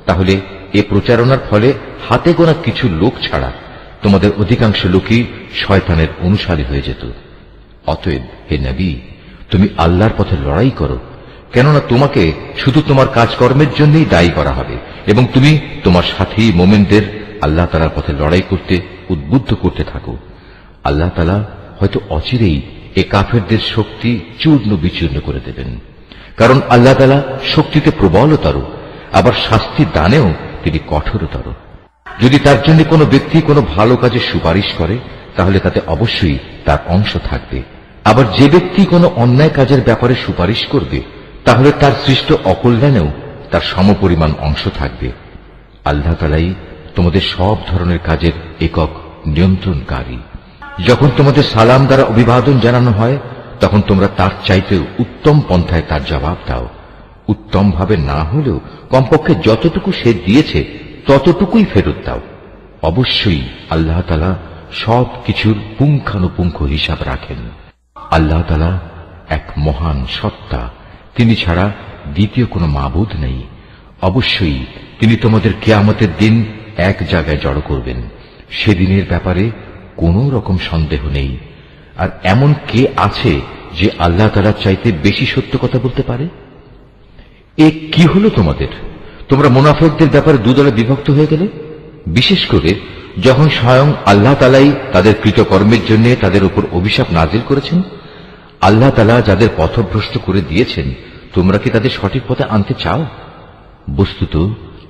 তাহলে এ প্রচারণার ফলে হাতে গোনা কিছু লোক ছাড়া তোমাদের অধিকাংশ লোকই শয়তানের অনুসারী হয়ে যেত। অতএব হে নবী, তুমি আল্লাহর পথে লড়াই করো, কেননা তোমাকে শুধু তোমার কাজকর্মের জন্যই দায়ী করা হবে এবং তুমি তোমার সাথী মোমেনদের আল্লাহ তাআলার পথে লড়াই করতে উদ্বুদ্ধ করতে থাকো। আল্লাহ তাআলা হয়তো অচিরেই এ কাফেরদের শক্তি চূর্ণ বিচূর্ণ করে দেবেন, কারণ আল্লাহ তাআলা শক্তিতে প্রবলতর, আবার শাস্তি দানেও তিনি কঠোরতর। যদি তার জন্য কোনো ব্যক্তি কোনো ভালো কাজে সুপারিশ করে তাহলে তাতে অবশ্যই তার অংশ থাকবে, আবার যে ব্যক্তি কোনো অন্যায় কাজের ব্যাপারে সুপারিশ করবে তাহলে তার সৃষ্ট অকল্যাণেও তার সমপরিমাণ অংশ থাকবে। আল্লাহ তাআলাই তোমাদের সব ধরনের কাজের একক নিয়ন্ত্রণকারী। যখন তোমাদের সালাম দ্বারা অভিবাদন জানানো হয় তখন তোমরা তার চাইতেও উত্তম পন্থায় তার জবাব দাও। উত্তম ভাবে না হলেও কমপক্ষে যতটুকু সে দিয়েছে ততটুকুই ফেরত দাও। অবশ্যই আল্লাহ তাআলা সব কিছুর পুঙ্খানুপুঙ্খ হিসাব রাখেন। আল্লাহ তাআলা এক মহান সত্তা, তিনি ছাড়া দ্বিতীয় কোনো মাবুদ নেই। অবশ্যই তিনি তোমাদের কিয়ামতের দিন এক জায়গায় জড়ো করবেন। সেদিনের ব্যাপারে কোনো রকম সন্দেহ নেই। আর এমন কে আছে যে আল্লাহ তাআলার চাইতে বেশি সত্য কথা বলতে পারে? এ কি হলো তোমাদের? তোমরা মুনাফিকদের ব্যাপারে দুদলে বিভক্ত হয়ে গেলে, বিশেষ করে যখন স্বয়ং আল্লাহ তাআলাই তাদের কৃতকর্মের জন্য তাদের উপর অভিশাপ নাজিল করেছেন। আল্লাহ তাআলা যাদের পথভ্রষ্ট করে দিয়েছেন তোমরা কি তাদের সঠিক পথে আনতে চাও? বস্তুত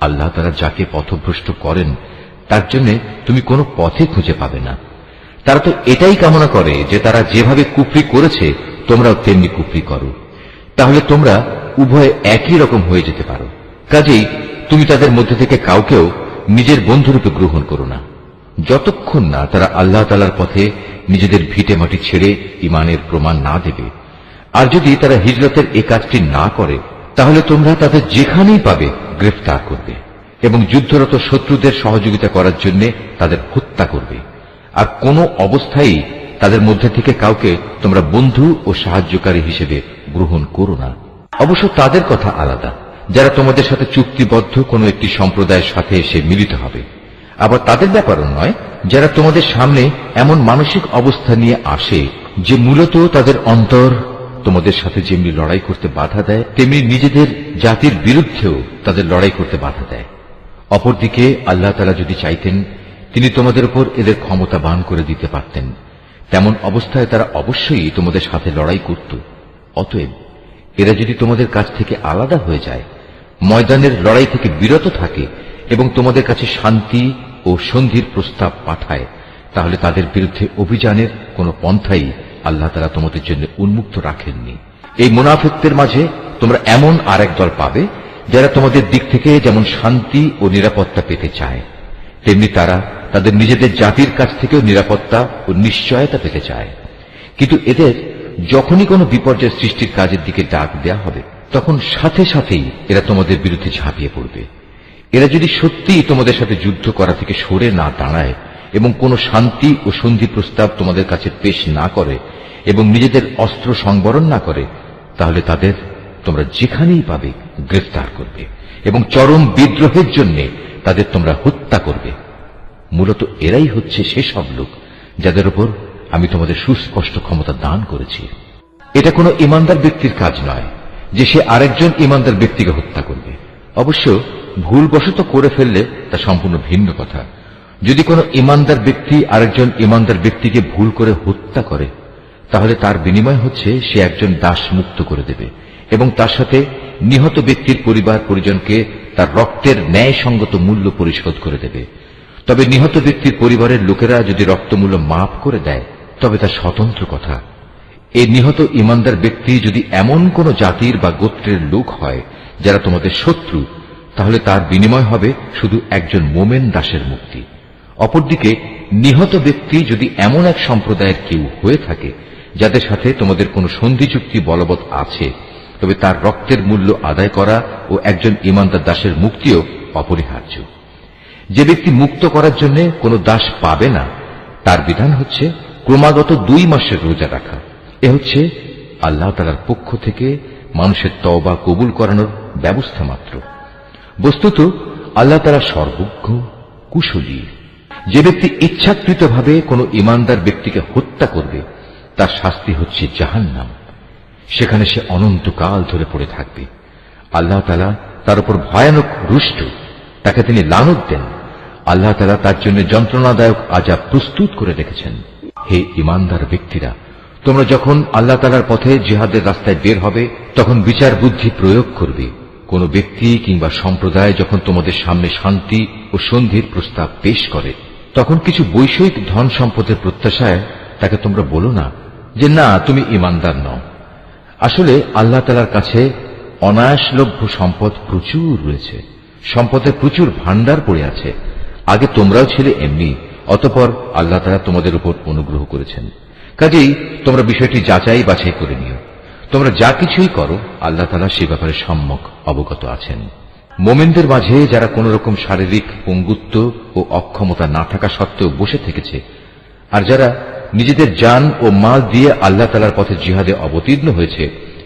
আল্লাহ তাআলা যাকে পথভ্রষ্ট করেন তার জন্য তুমি কোনো পথে খুঁজে পাবে না। তারা তো এটাই কামনা করে যে তারা যেভাবে কুফরি করেছে তোমরাও তেমনি কুফরি করো, তাহলে তোমরা উভয়ে একই রকম হয়ে যেতে পারো। কাজেই তুমি তাদের মধ্যে থেকে কাউকেও নিজের বন্ধুরূপে গ্রহণ করো না, যতক্ষণ না তারা আল্লাহ তাআলার পথে নিজেদের ভিটে মাটি ছেড়ে ঈমানের প্রমাণ না দেবে। আর যদি তারা হিজরতের এই কাজটি না করে তাহলে তোমরা তাদের যেখানেই পাবে গ্রেফতার করবে এবং যুদ্ধরত শত্রুদের সহযোগিতা করার জন্য তাদের হত্যা করবে। আর কোনো অবস্থায় তাদের মধ্যে থেকে কাউকে তোমরা বন্ধু ও সাহায্যকারী হিসেবে গ্রহণ করো না। অবশ্য তাদের কথা আলাদা, যারা তোমাদের সাথে চুক্তিবদ্ধ কোনো একটি সম্প্রদায়ের সাথে এসে মিলিত হবে। আবার তাদের ব্যাপারও নয়, যারা তোমাদের সামনে এমন মানসিক অবস্থা নিয়ে আসে যে মূলত তাদের অন্তর তোমাদের সাথে যেমনি লড়াই করতে বাধা দেয়, তেমনি নিজেদের জাতির বিরুদ্ধেও তাদের লড়াই করতে বাধা দেয়। অপরদিকে আল্লাহ তাআলা যদি চাইতেন, তিনি তোমাদের উপর এদের ক্ষমতাবান করে দিতে পারতেন। তেমন অবস্থায় তারা অবশ্যই তোমাদের সাথে লড়াই করত। অতএব এরা যদি তোমাদের কাছ থেকে আলাদা হয়ে যায়, ময়দানের লড়াই থেকে বিরত থাকে এবং তোমাদের কাছে শান্তি ও সন্ধির প্রস্তাব পাঠায়, তাহলে তাদের বিরুদ্ধে অভিযানের কোনো পন্থাই আল্লাহ তাআলা তোমাদের জন্য উন্মুক্ত রাখেননি। এই মুনাফিকদের মাঝে তোমরা এমন আরেক দল পাবে, যারা তোমাদের দিক থেকে যেমন শান্তি ও নিরাপত্তা পেতে চায়, তেমনি তারা তাদের নিজেদের জাতির কাছ থেকেও নিরাপত্তা ও নিশ্চয়তা পেতে চায়। কিন্তু এদের যখনই কোনো বিপর্যয় সৃষ্টির কাজের দিকে ডাক দেয়া হবে, তখন সাথে সাথেই এরা তোমাদের বিরুদ্ধে ঝাঁপিয়ে পড়বে। এরা যদি সত্যিই তোমাদের সাথে যুদ্ধ করা থেকে সরে না দাঁড়ায় এবং কোনো শান্তি ও সন্ধি প্রস্তাব তোমাদের কাছে পেশ না করে এবং নিজেদের অস্ত্র সংবরণ না করে, তাহলে তাদের তোমরা যেখানেই পাবে গ্রেফতার করবে এবং চরম বিদ্রোহের জন্য তাদের তোমরা হত্যা করবে। মূলত এরাই হচ্ছে সেসব লোক যাদের উপর আমি তোমাদের সুস্পষ্ট ক্ষমতা দান করেছি। এটা কোনো ইমানদার ব্যক্তির কাজ নয় যে সে আরেকজন ইমানদার ব্যক্তিকে হত্যা করবে। অবশ্য ভুলবশত করে ফেললে তা সম্পূর্ণ ভিন্ন কথা। যদি কোনো ইমানদার ব্যক্তি আরেকজন ইমানদার ব্যক্তিকে ভুল করে হত্যা করে, তাহলে তার বিনিময় হচ্ছে সে একজন দাস মুক্ত করে দেবে এবং তার সাথে নিহত ব্যক্তির পরিবার পরিজনকে তার রক্তের ন্যায়সঙ্গত মূল্য পরিশোধ করে দেবে। তবে নিহত ব্যক্তির পরিবারের লোকেরা যদি রক্তমূল্য মাফ করে দেয়, তবে তা স্বতন্ত্র কথা। এই নিহত ইমানদার ব্যক্তি যদি এমন কোন জাতির বা গোত্রের লোক হয় যারা তোমাদের শত্রু, তাহলে তার বিনিময় হবে শুধু একজন মোমেন দাসের মুক্তি। অপরদিকে নিহত ব্যক্তি যদি এমন এক সম্প্রদায়ের কেউ হয়ে থাকে যাদের সাথে তোমাদের কোনো সন্ধি চুক্তি বলবৎ আছে, তবে তার রক্তের মূল্য আদায় করা ও একজন ইমানদার দাসের মুক্তিও অপরিহার্য। যে ব্যক্তি মুক্ত করার জন্য কোনো দাস পাবে না, তার বিধান হচ্ছে ক্রমাগত 2 মাসের রোজা রাখা। এ হচ্ছে আল্লাহ তাআলার পক্ষ থেকে মানুষের তওবা কবুল করানোর ব্যবস্থা মাত্র। বস্তুত আল্লাহ তাআলা সর্বজ্ঞ, কুশলী। যে ব্যক্তি ইচ্ছাকৃতভাবে কোনো ইমানদার ব্যক্তিকে হত্যা করবে, তার শাস্তি হচ্ছে জাহান্নাম। সেখানে সে অনন্তকাল ধরে পড়ে থাকবে। আল্লাহ তাআলা তার উপর ভয়ানক রুষ্ট, তাকে তিনি লানত দেন। আল্লাহ তাআলা তার জন্য যন্ত্রণাদায়ক আযাব প্রস্তুত করে রেখেছেন। হে ঈমানদার ব্যক্তিরা, তোমরা যখন আল্লাহ তাআলার পথে জিহাদের রাস্তায় বের হবে, তখন বিচার বুদ্ধি প্রয়োগ করবে। কোন ব্যক্তি কিংবা সম্প্রদায় যখন তোমাদের সামনে শান্তি ও সন্ধির প্রস্তাব পেশ করে, তখন কিছু বৈষয়িক ধন সম্পদের প্রত্যাশায় তাকে তোমরা বলো না যে না, তুমি ঈমানদার নও। আসলে আল্লাহ তাআলার কাছে অনায়াসলভ্য সম্পদ প্রচুর রয়েছে, সম্পদের প্রচুর ভান্ডার পড়ে আছে। আগে তোমরাও ছিলে এমনি, অতঃপর আল্লাহ তাআলা তোমাদের উপর অনুগ্রহ করেছেন। কাজেই তোমরা বিষয়টি যাচাই বাছাই করে নিও। তোমরা যা কিছুই করো, আল্লাহ তাআলা সে ব্যাপারে সম্যক অবগত আছেন। মোমেনদের মাঝে যারা কোন রকম শারীরিক পঙ্গুত্ব ও অক্ষমতা না থাকা সত্ত্বেও বসে থেকেছে, আর যারা নিজেদের জান ও মাল দিয়ে আল্লাহ তাআলার পথে জিহাদে অবতীর্ণ হয়েছে,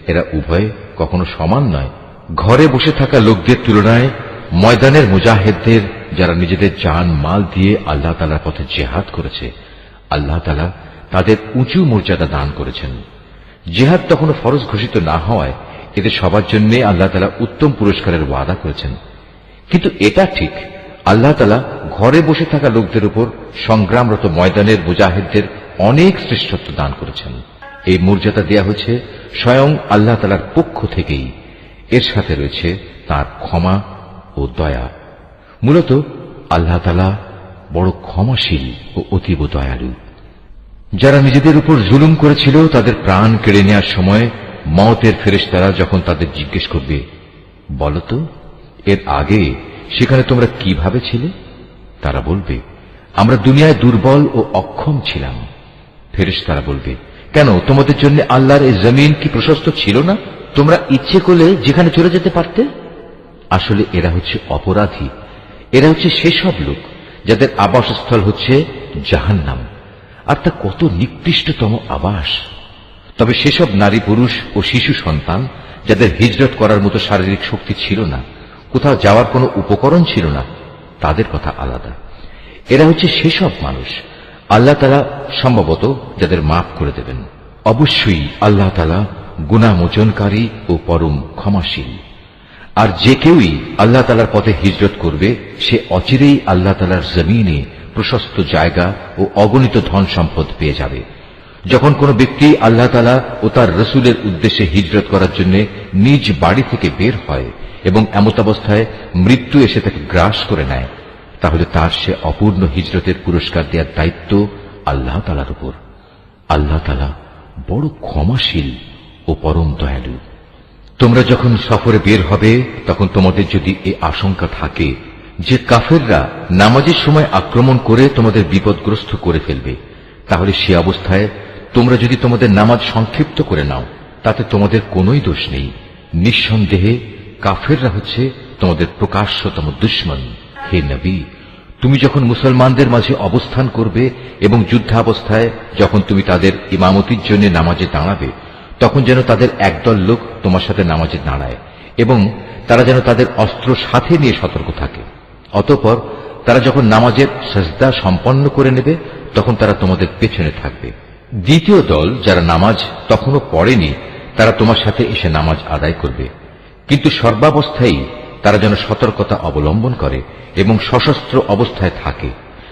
এরা উভয়ে কখনো সমান নয়। ঘরে বসে থাকা লোকদের তুলনায় ময়দানের মুজাহিদদের, যারা নিজেদের জান মাল দিয়ে আল্লাহ তাআলার পথে জিহাদ করেছে, আল্লাহ তাআলা তাদের উঁচু মর্যাদা দান করেছেন। জিহাদ তখনও ফরজ ঘোষিত না হওয়ায় এদের সবার জন্য আল্লাহ তাআলা উত্তম পুরস্কারের ওয়াদা করেছেন। কিন্তু এটা ঠিক, আল্লাহ তাআলা ঘরে বসে থাকা লোকদের উপর সংগ্রামরত ময়দানের মুজাহিদদের অনেক শ্রেষ্ঠত্ব দান করেছেন। এই মর্যাদা দেয়া হয়েছে স্বয়ং আল্লাহ তাআলার পক্ষ থেকেই। এর সাথে রয়েছে তার ক্ষমা ও দয়া। মূলত আল্লাহ তাআলা বড় ক্ষমাশীল ও অতীব দয়ালু। যারা নিজেদের উপর জুলুম করেছিল, তাদের প্রাণ কেড়ে নেওয়ার সময় মওতের ফেরেশতারা যখন তাদের জিজ্ঞেস করবে, বলতো এর আগে সেখানে তোমরা কিভাবে ছিলে? তারা বলবে, আমরা দুনিয়ায় দুর্বল ও অক্ষম ছিলাম। ফেরেশতারা বলবে, কেন তোমাদের জন্য আল্লাহর এই জমিন কি প্রশস্ত ছিল না? তোমরা ইচ্ছে করলে যেখানে চলে যেতে পারতে। আসলে এরা হচ্ছে অপরাধী। এরা হচ্ছে সেসব লোক যাদের আবাসস্থল হচ্ছে জাহান্নাম, আর তা কত নিকৃষ্টতম আবাস। তবে সেসব নারী পুরুষ ও শিশু সন্তান যাদের হিজরত করার মতো শারীরিক শক্তি ছিল না, কোথাও যাওয়ার কোনো উপকরণ ছিল না, তাদের কথা আলাদা। এরা হচ্ছে সেসব মানুষ আল্লাহ তাআলা সম্ভবত যাদের মাফ করে দেবেন। অবশ্যই আল্লাহ তাআলা গুনাহ মোচনকারী ও পরম ক্ষমাশীল। আর যে কেউই আল্লাহ তাআলার পথে হিজরত করবে সে অচিরেই আল্লাহ তাআলার জমিনে প্রশস্ত জায়গা ও অগণিত ধন সম্পদ পেয়ে যাবে। যখন কোনো ব্যক্তি আল্লাহ তাআলা ও তার রসুলের উদ্দেশ্যে হিজরত করার জন্য নিজ বাড়ি থেকে বের হয় এবং এমতাবস্থায় মৃত্যু এসে তাকে গ্রাস করে নেয়, তাহলে তার সে অপূর্ণ হিজরতের পুরস্কার দেওয়ার দায়িত্ব আল্লাহ তাআলার উপর। আল্লাহ তাআলা বড় ক্ষমাশীল ও পরম দয়ালু। তোমরা যখন সফরে বের হবে তখন তোমাদের যদি এই আশঙ্কা থাকে যে কাফেররা নামাজের সময় আক্রমণ করে তোমাদের বিপদগ্রস্ত করে ফেলবে, তাহলে সে অবস্থায় তোমরা যদি তোমাদের নামাজ সংক্ষিপ্ত করে নাও তাতে তোমাদের কোনোই দোষ নেই। নিঃসন্দেহে কাফেররা হচ্ছে তোমাদের প্রকাশ্যতম দুশমন। হে নবী, তুমি যখন মুসলমানদের মাঝে অবস্থান করবে এবং যুদ্ধাবস্থায় যখন তুমি তাদের ইমামতির জন্য নামাজে দাঁড়াবে, তখন যেন তাদের একদল লোক তোমার সাথে নামাজে দাঁড়ায় এবং তারা যেন তাদের অস্ত্র সাথে নিয়ে সতর্ক থাকে। অতঃপর তারা যখন নামাজের সাজদা সম্পন্ন করে নেবে তখন তারা তোমাদের পেছনে থাকবে। দ্বিতীয় দল যারা নামাজ তখনও পড়েনি তারা তোমার সাথে এসে নামাজ আদায় করবে, কিন্তু সর্বাবস্থায় তারা যেন সতর্কতা অবলম্বন করে এবং সশস্ত্র অবস্থায় থাকে।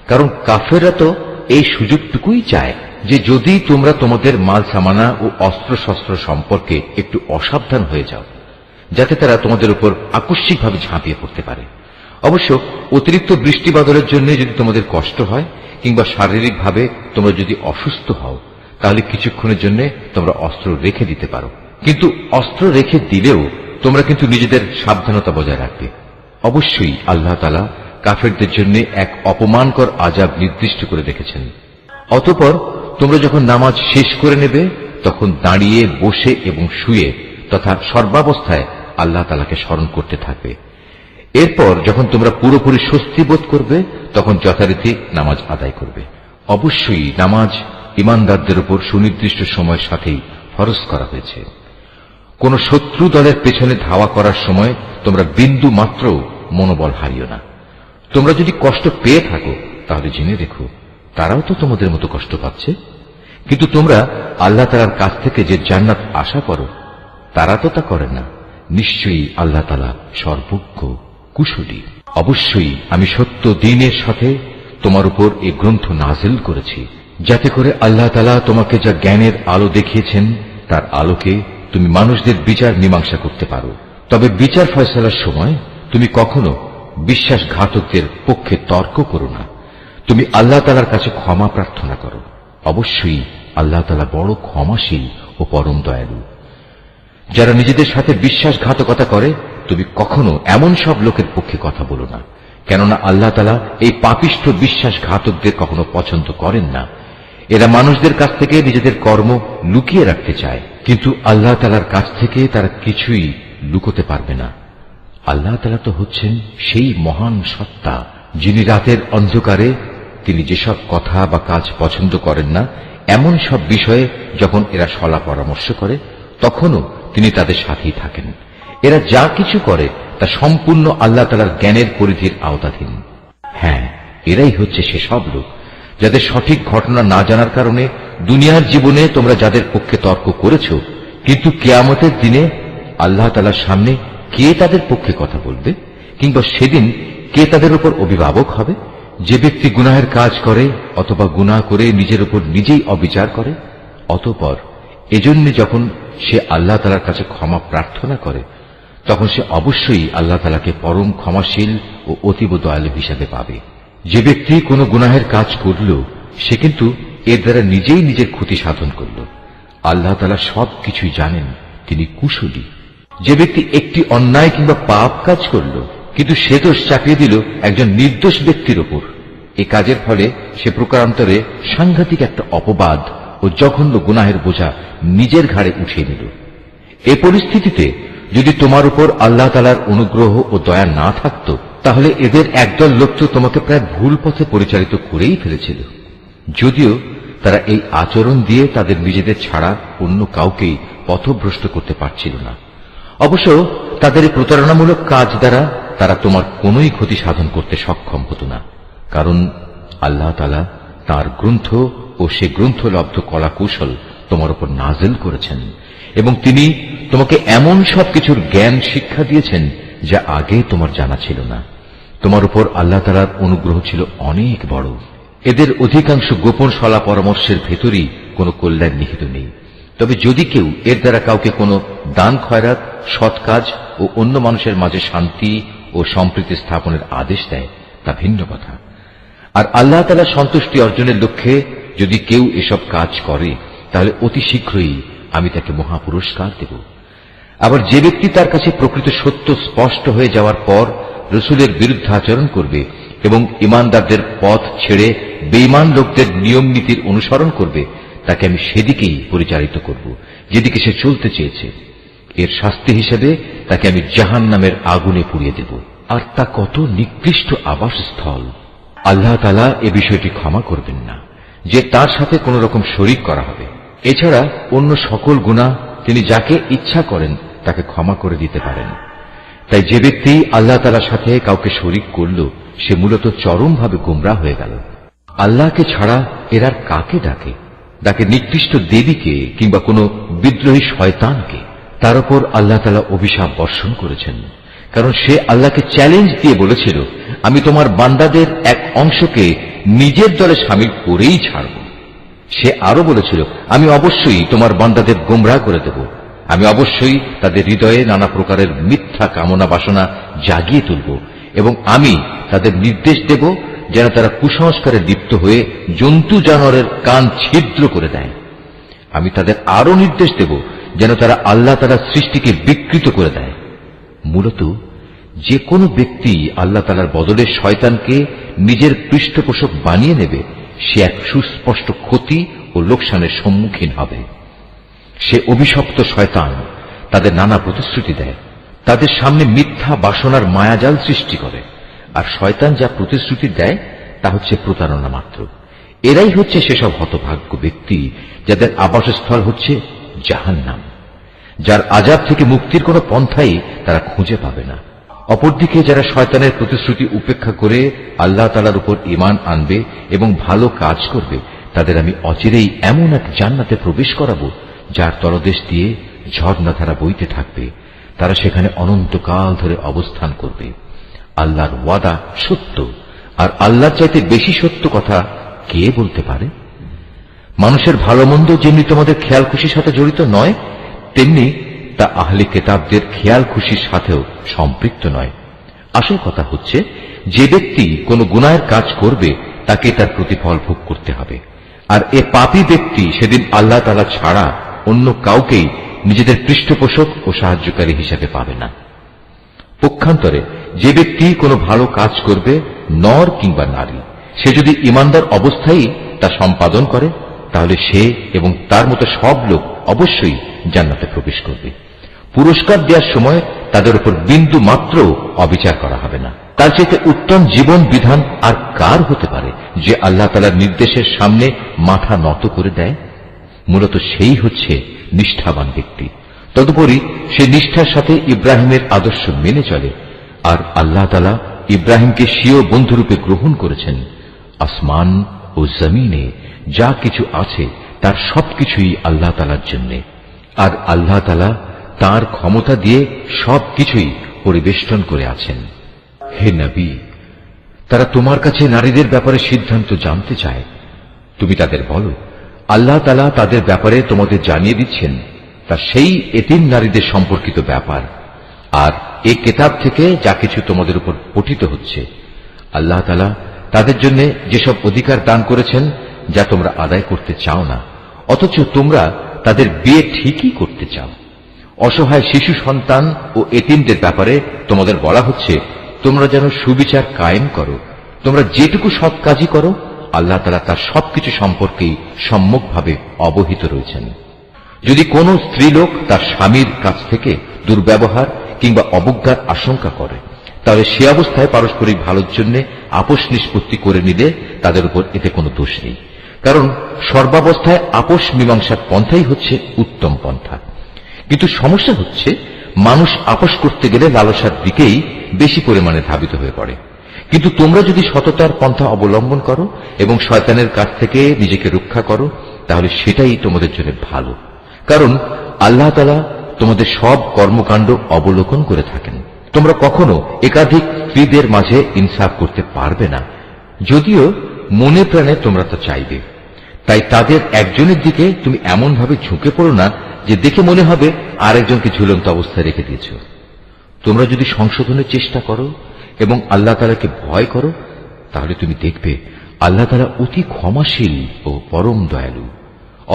কারণ কাফেররা তো এই সুযোগটুকুই চায় যে যদি তোমরা তোমাদের মাল সামানা ও অস্ত্রশস্ত্র সম্পর্কে একটু অসাবধান হয়ে যাও, যাতে তারা তোমাদের উপর আকস্মিকভাবে ঝাঁপিয়ে পড়তে পারে। অবশ্য অতিরিক্ত বৃষ্টি বাদলের জন্য যদি তোমাদের কষ্ট হয় কিংবা শারীরিকভাবে তোমরা যদি অসুস্থ হও, তাহলে কিছুক্ষণের জন্য তোমরা অস্ত্র রেখে দিতে পারো, কিন্তু অস্ত্র রেখে দিলেও তোমরা কিন্তু নিজেদের সাবধানতা বজায় রাখবে। অবশ্যই আল্লাহ তাআলা কাফেরদের জন্য এক অপমানকর আযাব নির্দিষ্ট করে রেখেছেন। অতঃপর তোমরা যখন নামাজ শেষ করে নেবে তখন দাঁড়িয়ে, বসে এবং শুয়ে তথা সর্বাবস্থায় আল্লাহ তাআলাকে স্মরণ করতে থাকবে। এরপর যখন তোমরা পুরোপুরি স্বস্তি বোধ করবে তখন যথারীতি নামাজ আদায় করবে। অবশ্যই নামাজ ঈমানদারদের উপর সুনির্দিষ্ট সময়ের সাথেই ফরজ করা হয়েছে। কোন শত্রু দলের পেছনে ধাওয়া করার সময় তোমরা বিন্দু মাত্র মনোবল হারিও না। তোমরা যদি কষ্ট পেয়ে থাকো তাহলে জেনে রেখো তারাও তো তোমাদের মতো কষ্ট পাচ্ছে, কিন্তু তোমরা আল্লাহ তাআলার কাছ থেকে যে জান্নাত আশা করো তারা তো তা করে না। নিশ্চয়ই আল্লাহ তাআলা সর্বজ্ঞ, কুশলী। অবশ্যই আমি সত্য দ্বীনের সাথে তোমার উপর এই গ্রন্থ নাজিল করেছি, যাতে করে আল্লাহ তাআলা তোমাকে যা জ্ঞানের আলো দেখিয়েছেন তার আলোকে তুমি মানুষদের বিচার মীমাংসা করতে পারো। তবে বিচার ফয়সালার সময় তুমি কখনো বিশ্বাসঘাতকদের পক্ষে তর্ক করো না। তুমি আল্লাহ তাআলার কাছে ক্ষমা প্রার্থনা করো। অবশ্যই আল্লাহ তাআলা বড় ক্ষমাশীল ও পরম দয়ালু। যারা নিজেদের সাথে বিশ্বাসঘাতকতা করে তুমি কখনো এমন সব লোকের পক্ষে কথা বলো না, কেননা আল্লাহ তাআলা এই পাপিষ্ঠ বিশ্বাসঘাতকদের কখনো পছন্দ করেন না। এরা মানুষদের কাছ থেকে নিজেদের কর্ম লুকিয়ে রাখতে চায়, কিন্তু আল্লাহ তাআলার কাছ থেকে তারা কিছুই লুকোতে পারবে না। আল্লাহ তাআলা তো হচ্ছেন সেই মহান সত্তা যিনি রাতের অন্ধকারে তিনি যেসব কথা বা কাজ পছন্দ করেন না এমন সব বিষয়ে যখন এরা সলা পরামর্শ করে তখনও তিনি তাদের সাথেই থাকেন। এরা যা কিছু করে তা সম্পূর্ণ আল্লাহ তাআলার জ্ঞানের পরিধির আওতাধীন। হ্যাঁ, এরাই হচ্ছে সেসব লোক যাদের সঠিক ঘটনা না জানার কারণে দুনিয়ার জীবনে তোমরা যাদের পক্ষে তর্ক করেছ, কিন্তু কিয়ামতের দিনে আল্লাহ তাআলার সামনে কে তাদের পক্ষে কথা বলবে কিংবা সেদিন কে তাদের উপর অভিভাবক হবে? যে ব্যক্তি গুনাহের কাজ করে অথবা গুনাহ করে নিজের উপর নিজেই অবিচার করে, অতঃপর এজন্য যখন সে আল্লাহ তাআলার কাছে ক্ষমা প্রার্থনা করে তখন সে অবশ্যই আল্লাহ তাআলাকে পরম ক্ষমাশীল ও অতীব দয়ালু হিসাবে পাবে। যে ব্যক্তি কোনো গুনাহের কাজ করল সে কিন্তু এর দ্বারা নিজেই নিজের ক্ষতি সাধন করল। আল্লাহ তাআলা সবকিছুই জানেন, তিনি কুশলী। যে ব্যক্তি একটি অন্যায় কিংবা পাপ কাজ করল কিন্তু সে দোষ চাপিয়ে দিল একজন নির্দোষ ব্যক্তির উপর, এ কাজের ফলে সে প্রকারান্তরে সাংঘাতিক একটা অপবাদ ও জঘন্য গুনাহের বোঝা নিজের ঘাড়ে উঠিয়ে নিল। এ পরিস্থিতিতে যদি তোমার উপর আল্লাহ তাআলার অনুগ্রহ ও দয়া না থাকত তাহলে এদের একদল লোক তো তোমাকে প্রায় ভুল পথে পরিচালিত করেই ফেলেছিল, যদিও তারা এই আচরণ দিয়ে তাদের নিজেদের ছাড়া অন্য কাউকেই পথভ্রষ্ট করতে পারছিল না। অবশ্য তাদের এই প্রতারণামূলক কাজ দ্বারা তারা তোমার কোনোই ক্ষতি সাধন করতে সক্ষম হতো না, কারণ আল্লাহ তাআলা তাঁর গ্রন্থ ও সে গ্রন্থলব্ধ কলাকৌশল তোমার উপর নাযিল করেছেন, এবং তিনি তোমাকে এমন সবকিছুর জ্ঞান শিক্ষা দিয়েছেন যা আগে তোমার জানা ছিল না। তোমার উপর আল্লাহ তাআলার অনুগ্রহ ছিল অনেক বড়। এদের অধিকাংশ গোপন সলা পরামর্শের ভেতরই কোনো কল্যাণ নিহিত নেই। তবে যদি কেউ এর দ্বারা কাউকে কোনো দান খয়রাত, সৎ কাজ ও অন্য মানুষের মাঝে শান্তি ও সম্প্রীতি স্থাপনের আদেশ দেয়, তা ভিন্ন কথা। আর আল্লাহ তাআলার সন্তুষ্টি অর্জনের লক্ষ্যে যদি কেউ এসব কাজ করে, তাহলে অতি শীঘ্রই আমি তাকে মহাপুরস্কার দেব। আবার যে ব্যক্তি তার কাছে প্রকৃত সত্য স্পষ্ট হয়ে যাওয়ার পর রসুলের বিরুদ্ধে আচরণ করবে এবং ইমানদারদের পথ ছেড়ে বেঈমান লোকদের নিয়ম নীতির অনুসরণ করবে, তাকে আমি সেদিকেই পরিচালিত করব যেদিকে সে চলতে চেয়েছে। এর শাস্তি হিসেবে তাকে আমি জাহান্নামের আগুনে পুড়িয়ে দেব, আর তা কত নিকৃষ্ট আবাসস্থল। আল্লাহ তাআলা এ বিষয়টি ক্ষমা করবেন না যে তার সাথে কোন রকম শরীক করা হবে। এছাড়া অন্য সকল গুনাহ তিনি যাকে ইচ্ছা করেন তাকে ক্ষমা করে দিতে পারেন। তাই যে ব্যক্তি আল্লাহ তাআলার সাথে কাউকে শরীক করল, সে মূলত চরমভাবে গোমরাহ হয়ে গেল। আল্লাহকে ছাড়া এর আর কাকে ডাকে? ডাকে নিকৃষ্ট দেবীকে কিংবা কোনো বিদ্রোহী শয়তানকে। তার উপর আল্লাহ তাআলা অভিশাপ বর্ষণ করেছেন, কারণ সে আল্লাহকে চ্যালেঞ্জ দিয়ে বলেছিল, আমি তোমার বান্দাদের এক অংশকে নিজের দলে শামিল করেই ছাড়ব। সে আরো বলেছিল, আমি অবশ্যই তোমার বান্দাদের গোমরাহ করে দেব, আমি অবশ্যই তাদের হৃদয়ে নানা প্রকারের মিথ্যা কামনা বাসনা জাগিয়ে তুলব, এবং আমি তাদের নির্দেশ দেব যেন তারা কুসংস্কারে লিপ্ত হয়ে জন্তু জানোয়ারের কান ছিদ্র করে দেয়। আমি তাদের আরো নির্দেশ দেব যেন তারা আল্লাহ তাআলার সৃষ্টিকে বিকৃত করে দেয়। মূলত যে কোনো ব্যক্তি আল্লাহ তাআলার বদলে শয়তানকে নিজের পৃষ্ঠপোষক বানিয়ে নেবে, সে এক সুস্পষ্ট ক্ষতি ও লোকসানের সম্মুখীন হবে। সে অভিশপ্ত শয়তান তাদের নানা প্রতিশ্রুতি দেয়, তাদের সামনে মিথ্যা বাসনার মায়াজাল সৃষ্টি করে, আর শয়তান যা প্রতিশ্রুতি দেয় তা হচ্ছে প্রতারণা মাত্র। এরাই হচ্ছে সেসব হতভাগ্য ব্যক্তি যাদের আবাসস্থল হচ্ছে জাহান্নাম, যার আযাব থেকে মুক্তির কোনো পন্থাই তারা খুঁজে পাবে না। অপরদিকে যারা শয়তানের প্রতিশ্রুতি উপেক্ষা করে আল্লাহ তাআলার উপর ঈমান আনবে এবং ভালো কাজ করবে, তাদের আমি অচিরেই এমন এক জান্নাতে প্রবেশ করাবো যার তলদেশ দিয়ে ঝর্ণাধারা বইতে থাকবে। তারা সেখানে অনন্তকাল ধরে অবস্থান করবে। আল্লাহর ওয়াদা সত্য, আর আল্লাহর চাইতে বেশি সত্য কথা কে বলতে পারে? মানুষের ভালো মন্দ যেমনি তোমাদের খেয়াল খুশির সাথে জড়িত নয়, তেমনি তা আহলে কিতাবদের খেয়াল খুশির সাথেও সম্পৃক্ত নয়। আসল কথা হচ্ছে, যে ব্যক্তি কোনো গুনাহের কাজ করবে তাকে তার প্রতিফল ভোগ করতে হবে, আর এ পাপী ব্যক্তি সেদিন আল্লাহ তাআলা ছাড়া অন্য কাউকেই নিজেদের পৃষ্ঠপোষক ও সাহায্যকারী হিসেবে পাবে না। পক্ষান্তরে যে ব্যক্তি কোনো ভালো কাজ করবে, নর কিংবা নারী, সে যদি ঈমানদার অবস্থায় তা সম্পাদন করে, তাহলে সে এবং তার মতো সব লোক অবশ্যই জান্নাতে প্রবেশ করবে। পুরস্কার দেওয়ার সময় তাদের উপর বিন্দু মাত্র অবিচার করা হবে না। তার চাইতে উত্তম জীবন বিধান আর কার হতে পারে যে আল্লাহ তাআলার নির্দেশের সামনে মাথা নত করে দেয়? মূলত সেই হচ্ছে নিষ্ঠাবান ব্যক্তি। তদুপরি সে নিষ্ঠার সাথে ইব্রাহিমের আদর্শ মেনে চলে, আর আল্লাহ তাআলা ইব্রাহিমকে স্বীয় বন্ধুরূপে গ্রহণ করেছেন। আসমান ও জমিনে যা কিছু আছে তার সবকিছুই আল্লাহ তাআলার জন্য, আর আল্লাহ তাআলা তাঁর ক্ষমতা দিয়ে সবকিছুই পরিবেষ্টন করে আছেন। হে নবী, তারা তোমার কাছে নারীদের ব্যাপারে সিদ্ধান্ত জানতে চায়। তুমি তাদের বলো, আল্লাহ তাআলা তাদের ব্যাপারে তোমাদের জানিয়ে দিচ্ছেন, তা সেই এতিম নারীদের সম্পর্কিত ব্যাপার, আর এই কিতাব থেকে যা কিছু তোমাদের উপর পঠিত হচ্ছে। আল্লাহ তাআলা তাদের জন্য যেসব অধিকার দান করেছেন যা তোমরা আদায় করতে চাও না, অথচ তোমরা তাদের বিয়ে ঠিকই করতে চাও। অসহায় শিশু সন্তান ও এতিমদের ব্যাপারে তোমাদের বলা হচ্ছে, তোমরা যেন সুবিচার কায়েম করো। তোমরা যেটুকু সৎ কাজই করো, আল্লাহ তাআলা তার সবকিছু সম্পর্কেই সম্যকভাবে অবহিত রয়েছেন। যদি কোনো স্ত্রীলোক তার স্বামীর কাছ থেকে দুর্ব্যবহার কিংবা অবজ্ঞার আশঙ্কা করে, তাহলে সে অবস্থায় পারস্পরিক ভালোর জন্য আপোষ নিষ্পত্তি করে নিলে তাদের উপর এতে কোনো দোষ নেই, কারণ সর্বাবস্থায় আপোষ মীমাংসার পন্থাই হচ্ছে উত্তম পন্থা। কিন্তু সমস্যা হচ্ছে, মানুষ আপোষ করতে গেলে লালসার দিকেই বেশি পরিমাণে ধাবিত হয়ে পড়ে। কিন্তু তোমরা যদি সততার পন্থা অবলম্বন করো এবং শয়তানের কাছ থেকে নিজেকে রক্ষা করো, তাহলে সেটাই তোমাদের জন্য ভালো। কারণ আল্লাহ তাআলা তোমাদের সব কর্মকাণ্ড অবলোকন করে থাকেন। তোমরা কখনো একাধিক স্ত্রীদের মাঝে ইনসাফ করতে পারবে না, যদিও মনে প্রাণে তোমরা তা চাইবে। তাই তাদের একজনের দিকে তুমি এমন ভাবে ঝুঁকে পড়ো না যে দেখে মনে হবে আরেকজনকে ঝুলন্ত অবস্থায় রেখে দিয়েছ। তোমরা যদি সংশোধনের চেষ্টা করো এবং আল্লাহ তাআলাকে ভয় করো, তাহলে তুমি দেখবে আল্লাহ তাআলা অতি ক্ষমাশীল ও পরম দয়ালু।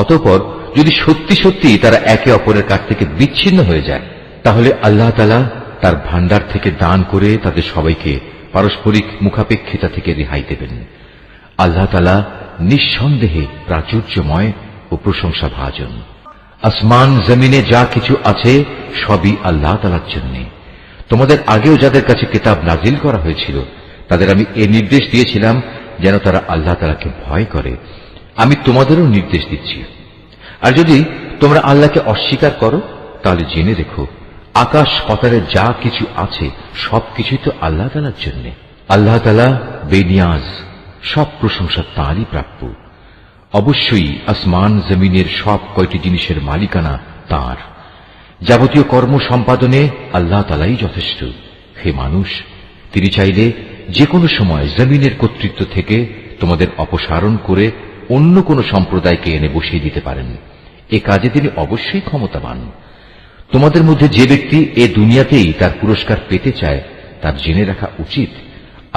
অতঃপর যদি সত্যি সত্যি তারা একে অপরের কাছ থেকে বিচ্ছিন্ন হয়ে যায়, তাহলে আল্লাহ তাআলা তার ভান্ডার থেকে দান করে তাদের সবাইকে পারস্পরিক মুখাপেক্ষিতা থেকে রেহাই দেবেন। আল্লাহ তাআলা নিঃসন্দেহে প্রাচুর্যময় ও প্রশংসা ভাজন। আসমান জমিনে যা কিছু আছে সবই আল্লাহ তাআলার জন্য। তোমাদের আগেও যাদের কাছে কিতাব নাজিল করা হয়েছিল, তাদের আমি এ নির্দেশ দিয়েছিলাম যেন তারা আল্লাহ তাআলাকে ভয় করে। আমি তোমাদেরও নির্দেশ দিচ্ছি। আর যদি তোমরা আল্লাহকে অস্বীকার করো, তাহলে জেনে রেখো আকাশ পাতালে যা কিছু আছে সবকিছুই তো আল্লাহ তাআলার জন্য। আল্লাহ তাআলা বেনিয়াজ, সব প্রশংসা তাঁরই প্রাপ্য। অবশ্যই আসমান জমিনের সব কয়টি জিনিসের মালিকানা তাঁর। যাবতীয় কর্ম সম্পাদনে আল্লাহ তাআলাই যথেষ্ট। হে মানুষ, তিনি চাইলে যে কোনো সময় জমিনের কর্তৃত্ব থেকে তোমাদের অপসারণ করে অন্য কোন সম্প্রদায়কে এনে বসিয়ে দিতে পারেন। এ কাজে তিনি অবশ্যই ক্ষমতাবান। তোমাদের মধ্যে যে ব্যক্তি এ দুনিয়াতেই তার পুরস্কার পেতে চায়, তার জেনে রাখা উচিত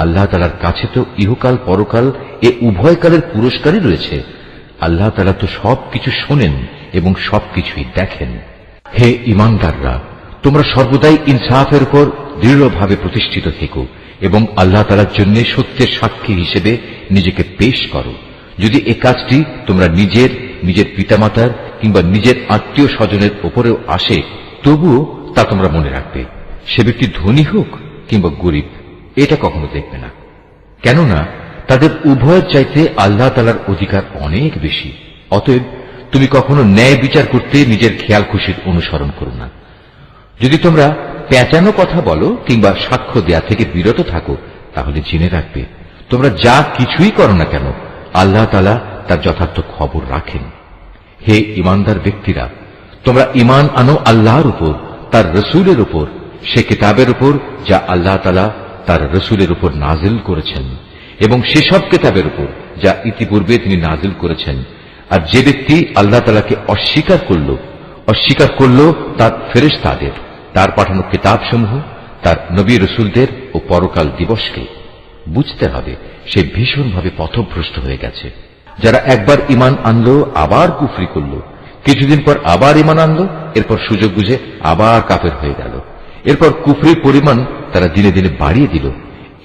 আল্লাহ তাআলার কাছে তো ইহকাল পরকাল এ উভয় কালের পুরস্কারই রয়েছে। আল্লাহ তাআলা তো সবকিছু শোনেন এবং সবকিছুই দেখেন। হে ঈমানদাররা, তোমরা সর্বদাই ইনসাফের উপর দৃঢ়ভাবে প্রতিষ্ঠিত থেকো এবং আল্লাহ তাআলার জন্য সত্যের সাক্ষী হিসেবে নিজেকে পেশ করো। যদি এ কাজটি তোমরা নিজের পিতামাতার কিংবা নিজের আত্মীয় স্বজনের উপরেও আসে, তবুও তা তোমরা মনে রাখবে, সে ব্যক্তি ধনী হোক কিংবা গরিব, এটা কখনো দেখবে না। কেননা তাদের উভয়ের চাইতে আল্লাহ তাআলার অধিকার অনেক বেশি। অতএব তুমি কখনো ন্যায় বিচার করতে নিজের খেয়াল খুশির অনুসরণ করো না। যদি তোমরা পেঁচানো কথা বলো কিংবা সাক্ষ্য দেয়া থেকে বিরত থাকো, তাহলে জেনে রাখবে তোমরা যা কিছুই করো না কেন আল্লাহ তাআলা তার যথার্থ খবর রাখেন। হে ঈমানদার ব্যক্তিরা, তোমরা ঈমান আনো আল্লাহর উপর, তার রসুলের উপর, সে কিতাবের উপর যা আল্লাহ তাআলা তার রসুলের উপর নাজিল করেছেন, এবং সেসব কিতাবের উপর যা ইতিপূর্বে তিনি নাজিল করেছেন। আর যে ব্যক্তি আল্লাহ তাআলাকে অস্বীকার করল তার ফেরেশতাদের, তার পাঠানো কিতাবসমূহ, তার নবী রসুলদের ও পরকাল দিবসকে, বুঝতে হবে সে ভীষণভাবে পথভ্রষ্ট হয়ে গেছে। যারা একবার ঈমান আনলো আবার কুফরি করল, কিছুদিন পর আবার ঈমান আনলো, এরপর সুযোগ বুঝে আবার কাফের হয়ে গেল, এরপর কুফরির পরিমাণ তারা দিনে দিনে বাড়িয়ে দিল।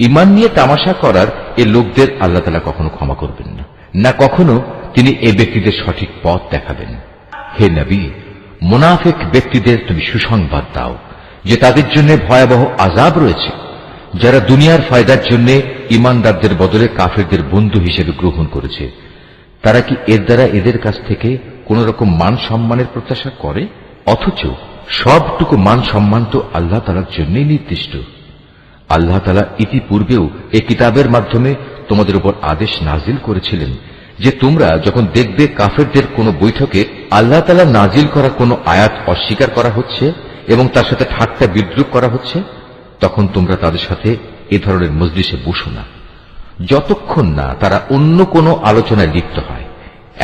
ঈমান নিয়ে তামাশা করার এ লোকদের আল্লাহ তাআলা কখনো ক্ষমা করবেন না, না কখনো তিনি এ ব্যক্তিদের সঠিক পথ দেখাবেন। হে নবী, মুনাফিক ব্যক্তিদের তুমি সুসংবাদ দাও যে তাদের জন্য ভয়াবহ আযাব রয়েছে, যারা দুনিয়ার ফায়দার জন্য ঈমানদারদের বদলে কাফেরদের বন্ধু হিসেবে গ্রহণ করেছে। তারা কি এর দ্বারা এদের কাছ থেকে কোন রকম মান সম্মানের প্রত্যাশা করে? অথচ সবটুকু মান সম্মান তো আল্লাহ তাআলার জন্যই নির্দিষ্ট। আল্লাহ তাআলা ইতিপূর্বেও এ কিতাবের মাধ্যমে তোমাদের উপর আদেশ নাজিল করেছিলেন যে তোমরা যখন দেখবে কাফেরদের কোন বৈঠকে আল্লাহ তাআলা নাজিল করা কোন আয়াত অস্বীকার করা হচ্ছে এবং তার সাথে ঠাট্টা বিদ্রূপ করা হচ্ছে, তখন তোমরা তাদের সাথে এ ধরনের মজলিসে বসো না, যতক্ষণ না তারা অন্য কোনো আলোচনায় লিপ্ত হয়।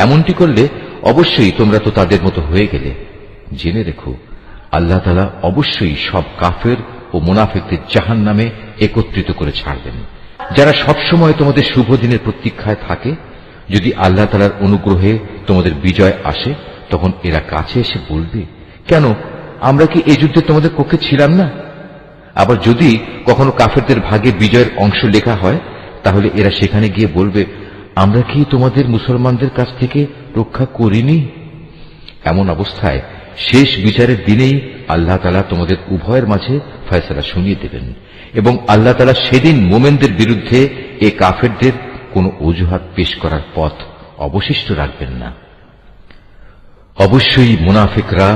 এমনটি করলে অবশ্যই তোমরা তো তাদের মতো হয়ে গেলে। জেনে রেখো আল্লাহ তাআলা অবশ্যই সব কাফের ও মুনাফিকদের জাহান্নামে একত্রিত করে ছাড়বেন। যারা সবসময় তোমাদের শুভ দিনের প্রতীক্ষায় থাকে, যদি আল্লাহ তাআলার অনুগ্রহে তোমাদের বিজয় আসে, তখন এরা কাছে এসে বলবে, কেন আমরা কি এই যুদ্ধে তোমাদের পক্ষে ছিলাম না? আবার যদি কখনো কাফেরদের ভাগে বিজয়ের অংশ লেখা হয়, তাহলে এরা সেখানে গিয়ে বলবে, আমরা কি তোমাদের মুসলমানদের কাছ থেকে রক্ষা করিনি? এমন অবস্থায় শেষ বিচারের দিনেই আল্লাহ তাআলা তোমাদের উভয়ের মাঝে ফয়সালা শুনিয়ে দেবেন এবং আল্লাহ তাআলা সেদিন মুমিনদের বিরুদ্ধে এ কাফেরদের কোন অজুহাত পেশ করার পথ অবশিষ্ট রাখবেন না। অবশ্যই মুনাফিকরা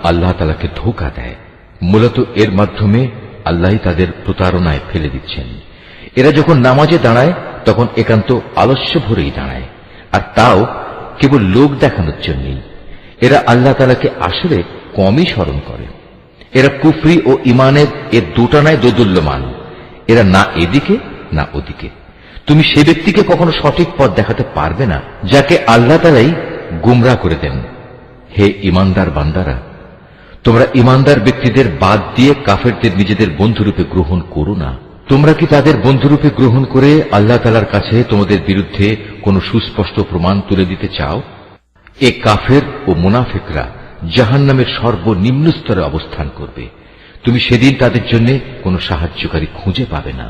আল্লাহ তাআলাকে ধোঁকা দেয়, মূলত এর মাধ্যমে আল্লাহ তাদের প্রতারণায় ফেলে দিচ্ছেন। এরা যখন নামাজে দাঁড়ায় তখন একান্ত আলস্য ভরেই দাঁড়ায়, আর তাও কেবল লোক দেখানোর জন্যই। এরা আল্লাহ তাআলাকে আসলে কমই স্মরণ করে। এরা কুফরি ও ইমানের এর দুটানায় দোদুল্যমান। এরা না এদিকে না ওদিকে। তুমি সে ব্যক্তিকে কখনো সঠিক পথ দেখাতে পারবে না যাকে আল্লাহ তাআলাই গুমরাহ করে দেন। হে ইমানদার বান্দারা, তোমরা ইমানদার ব্যক্তিদের বাদ দিয়ে কাফেরদের নিজেদের বন্ধুরূপে গ্রহণ করো না। তোমরা কি তাদের বন্ধুরূপে গ্রহণ করে আল্লাহ তাআলার কাছে তোমাদের বিরুদ্ধে কোন সুস্পষ্ট প্রমাণ তুলে দিতে চাও? এ কাফের ও মুনাফিকরা জাহান্নামের সর্বনিম্ন স্তরে অবস্থান করবে। তুমি সেদিন তাদের জন্য কোনো সাহায্যকারী খুঁজে পাবে না।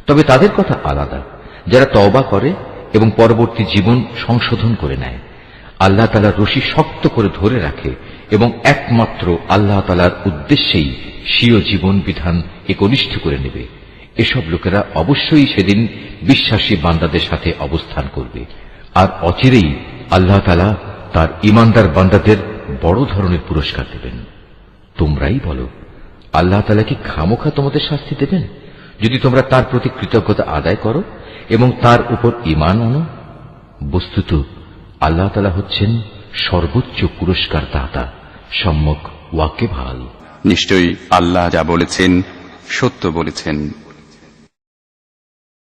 তবে তাদের কথা আলাদা, যারা তওবা করে এবং পরবর্তী জীবন সংশোধন করে নেয়, আল্লাহ তাআলার রশি শক্ত করে ধরে রাখে এবং একমাত্র আল্লাহ তাআলার উদ্দেশ্যেই স্বীয় জীবন বিধান একনিষ্ঠ করে নেবে। এসব লোকেরা অবশ্যই সেদিন বিশ্বাসী বান্দাদের সাথে অবস্থান করবে, আর অচিরেই আল্লাহ তাআলা তার ইমানদার বান্দাদের বড় ধরনের পুরস্কার দেবেন। তোমরাই বলো, আল্লাহ তাআলা কি খামোখা তোমাদের শাস্তি দেবেন যদি তোমরা তার প্রতি কৃতজ্ঞতা আদায় করো এবং তার উপর ঈমান আনো? বস্তুত আল্লাহ তাআলা হচ্ছেন সর্বোচ্চ পুরস্কার দাতা, সম্যক ওয়াকিবহাল। নিশ্চয়ই আল্লাহ যা বলেছেন সত্য বলেছেন।